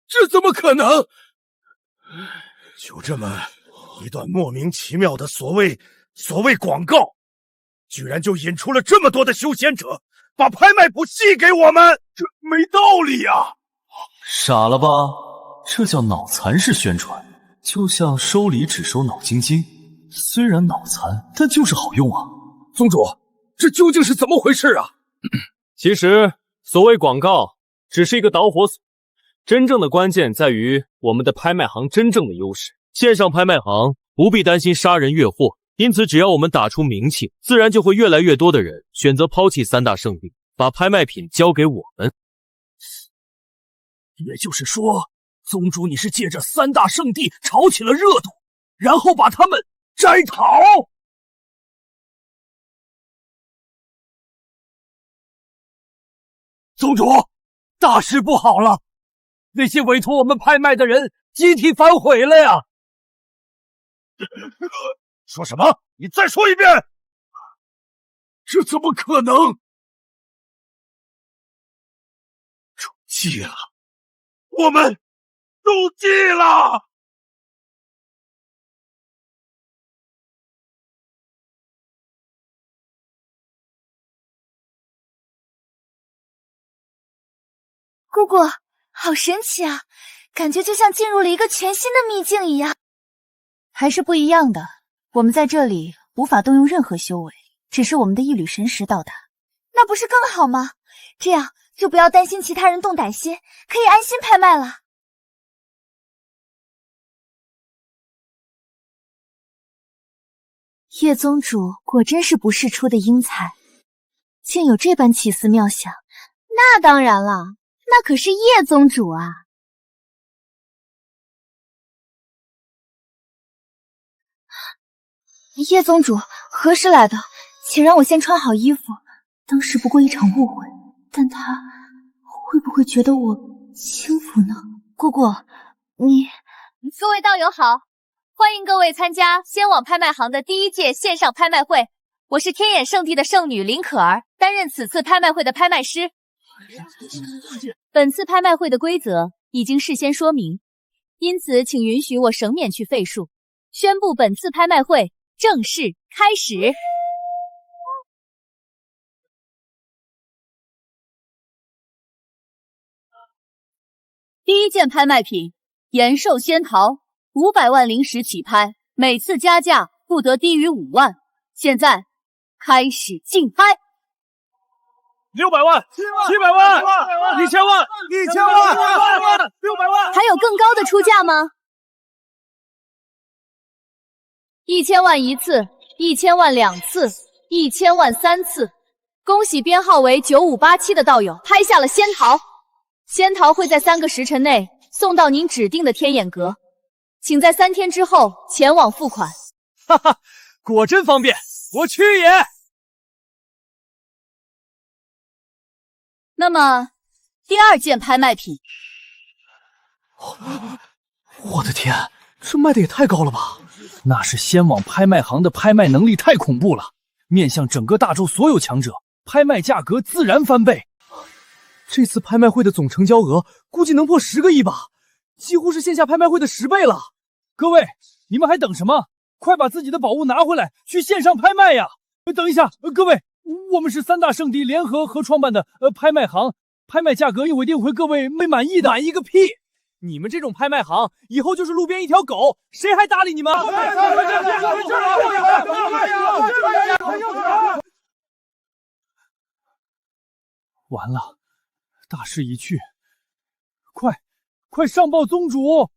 这怎么可能？就这么一段莫名其妙的所谓广告，居然就引出了这么多的修仙者，把拍卖谱寄给我们，这没道理呀！傻了吧？这叫脑残式宣传，就像收礼只收脑晶晶，虽然脑残，但就是好用啊！宗主，这究竟是怎么回事啊？其实所谓广告只是一个导火索，真正的关键在于我们的拍卖行真正的优势。线上拍卖行不必担心杀人越货，因此只要我们打出名气，自然就会越来越多的人选择抛弃三大圣地，把拍卖品交给我们。也就是说，宗主你是借着三大圣地炒起了热度，然后把他们摘桃。宗主，大事不好了！那些委托我们拍卖的人集体反悔了呀！说什么？你再说一遍！这怎么可能？中计了，我们中计了！姑姑，好神奇啊，感觉就像进入了一个全新的秘境一样。还是不一样的，我们在这里无法动用任何修为，只是我们的一缕神识到达。那不是更好吗？这样就不要担心其他人动歹心，可以安心拍卖了。叶宗主果真是不世出的英才，竟有这般奇思妙想。那当然了，那可是叶宗主啊。叶宗主何时来的？请让我先穿好衣服。当时不过一场误会，但他会不会觉得我轻浮呢？姑姑，你……各位道友好，欢迎各位参加仙网拍卖行的第1届线上拍卖会。我是天眼圣地的圣女林可儿，担任此次拍卖会的拍卖师。本次拍卖会的规则已经事先说明，因此请允许我省免去废数，宣布本次拍卖会正式开始。第一件拍卖品，延寿仙桃，500万灵石起拍，每次加价不得低于5万。现在开始竞拍。600万、700万、1000万、1000万、600万，还有更高的出价吗？1000万一次，1000万2次，1000万3次。恭喜编号为9587的道友拍下了仙桃。仙桃会在3个时辰内送到您指定的天眼阁，请在3天之后前往付款。哈哈，果真方便，我去也。那么，第二件拍卖品，我的天，这卖的也太高了吧！那是仙网拍卖行的拍卖能力太恐怖了，面向整个大洲所有强者，拍卖价格自然翻倍。这次拍卖会的总成交额估计能破10个亿吧，几乎是线下拍卖会的10倍了。各位，你们还等什么？快把自己的宝物拿回来，去线上拍卖呀！等一下，各位，我们是3大圣地联合创办的拍卖行，拍卖价格我一定会各位没满意的。满意个屁！你们这种拍卖行，以后就是路边一条狗，谁还搭理你们？完了，大势已去，快上报宗主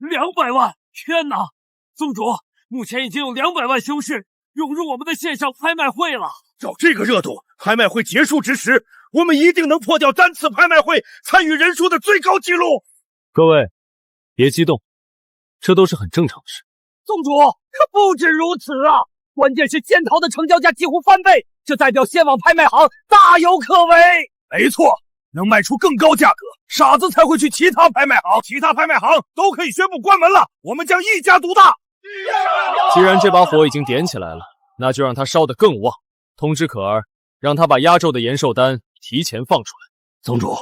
！200万！天哪！宗主，目前已经有200万修士涌入我们的线上拍卖会了。照这个热度，拍卖会结束之时，我们一定能破掉单次拍卖会参与人数的最高纪录。各位，别激动，这都是很正常的事。宗主，可不止如此啊！关键是仙桃的成交价几乎翻倍，这代表仙网拍卖行大有可为。没错，能卖出更高价格，傻子才会去其他拍卖行，其他拍卖行都可以宣布关门了，我们将一家独大。既然这把火已经点起来了，那就让它烧得更旺。通知可儿，让他把压轴的延寿丹提前放出来。宗主，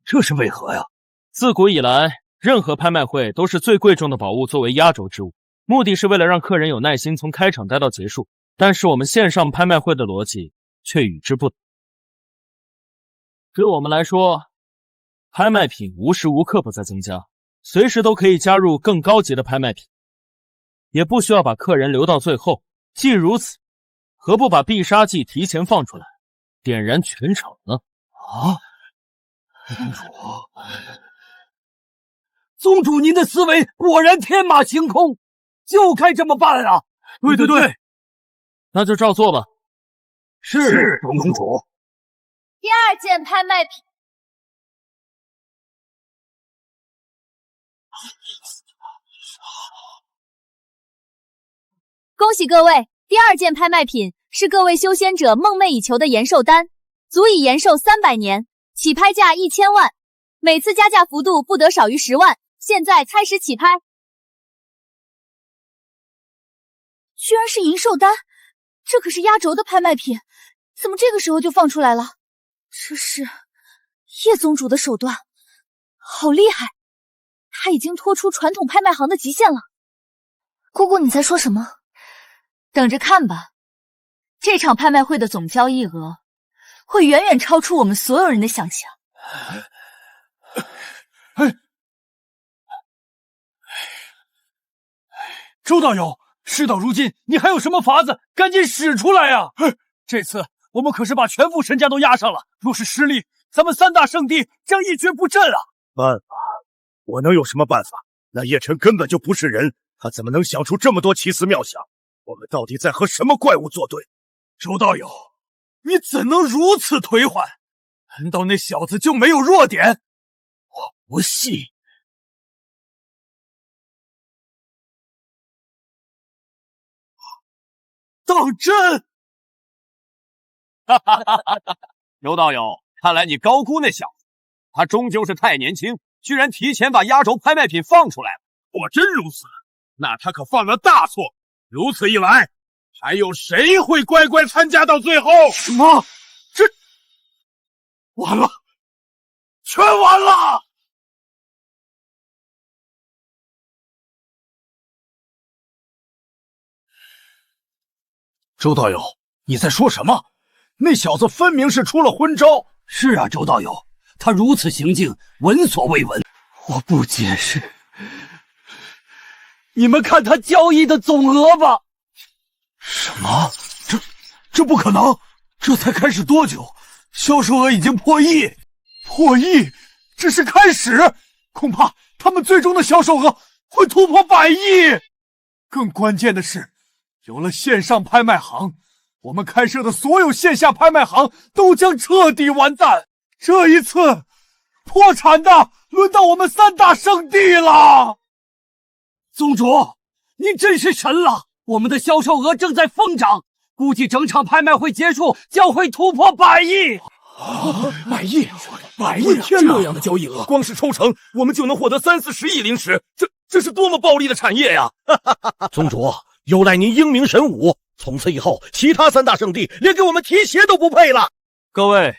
这是为何呀？自古以来，任何拍卖会都是最贵重的宝物作为压轴之物，目的是为了让客人有耐心从开场待到结束。但是我们线上拍卖会的逻辑却与之不同。对我们来说，拍卖品无时无刻不在增加，随时都可以加入更高级的拍卖品，也不需要把客人留到最后。既如此，何不把必杀技提前放出来，点燃全场呢？宗主，您的思维果然天马行空，就该这么办啊！对，那就照做吧。是，宗主。第二件拍卖品，恭喜各位！第二件拍卖品是各位修仙者梦寐以求的延寿丹，足以延寿300年，起拍价1000万，每次加价幅度不得少于10万。现在开始起拍。居然是银寿丹，这可是压轴的拍卖品，怎么这个时候就放出来了？这是叶宗主的手段，好厉害！他已经拖出传统拍卖行的极限了。姑姑，你在说什么？等着看吧，这场拍卖会的总交易额会远远超出我们所有人的想象。周道友，事到如今，你还有什么法子？赶紧使出来呀！这次我们可是把全副身家都押上了，若是失利，咱们3大圣地将一蹶不振啊！办法？我能有什么办法？那叶辰根本就不是人，他怎么能想出这么多奇思妙想？我们到底在和什么怪物作对？周道友，你怎能如此颓缓？难道那小子就没有弱点？我不信。当真？周道友，看来你高估那小子，他终究是太年轻，居然提前把压轴拍卖品放出来了。果真如此，那他可犯了大错。如此一来，还有谁会乖乖参加到最后？什么？全完了！周道友，你在说什么？那小子分明是出了昏招。是啊，周道友，他如此行径，闻所未闻。我不解释。你们看他交易的总额吧。什么？这不可能！这才开始多久，销售额已经破亿！破亿只是开始，恐怕他们最终的销售额会突破100亿。更关键的是，有了线上拍卖行，我们开设的所有线下拍卖行都将彻底完蛋。这一次，破产的轮到我们3大圣地了。宗主，您真是神了！我们的销售额正在疯长，估计整场拍卖会结束将会突破100亿。100亿！100亿！天哪！这样的交易额，光是抽成我们就能获得30-40亿灵石，这是多么暴利的产业呀！宗主，有赖您英明神武，从此以后，其他3大圣地连给我们提鞋都不配了。各位，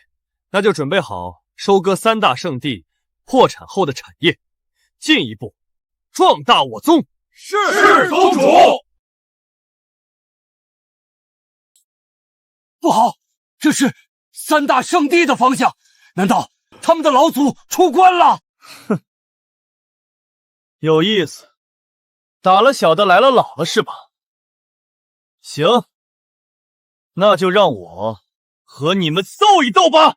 那就准备好收割3大圣地破产后的产业，进一步壮大我宗。是宗主。不好，这是3大圣地的方向，难道他们的老祖出关了？哼，有意思，打了小的来了老了是吧？行，那就让我和你们斗一斗吧。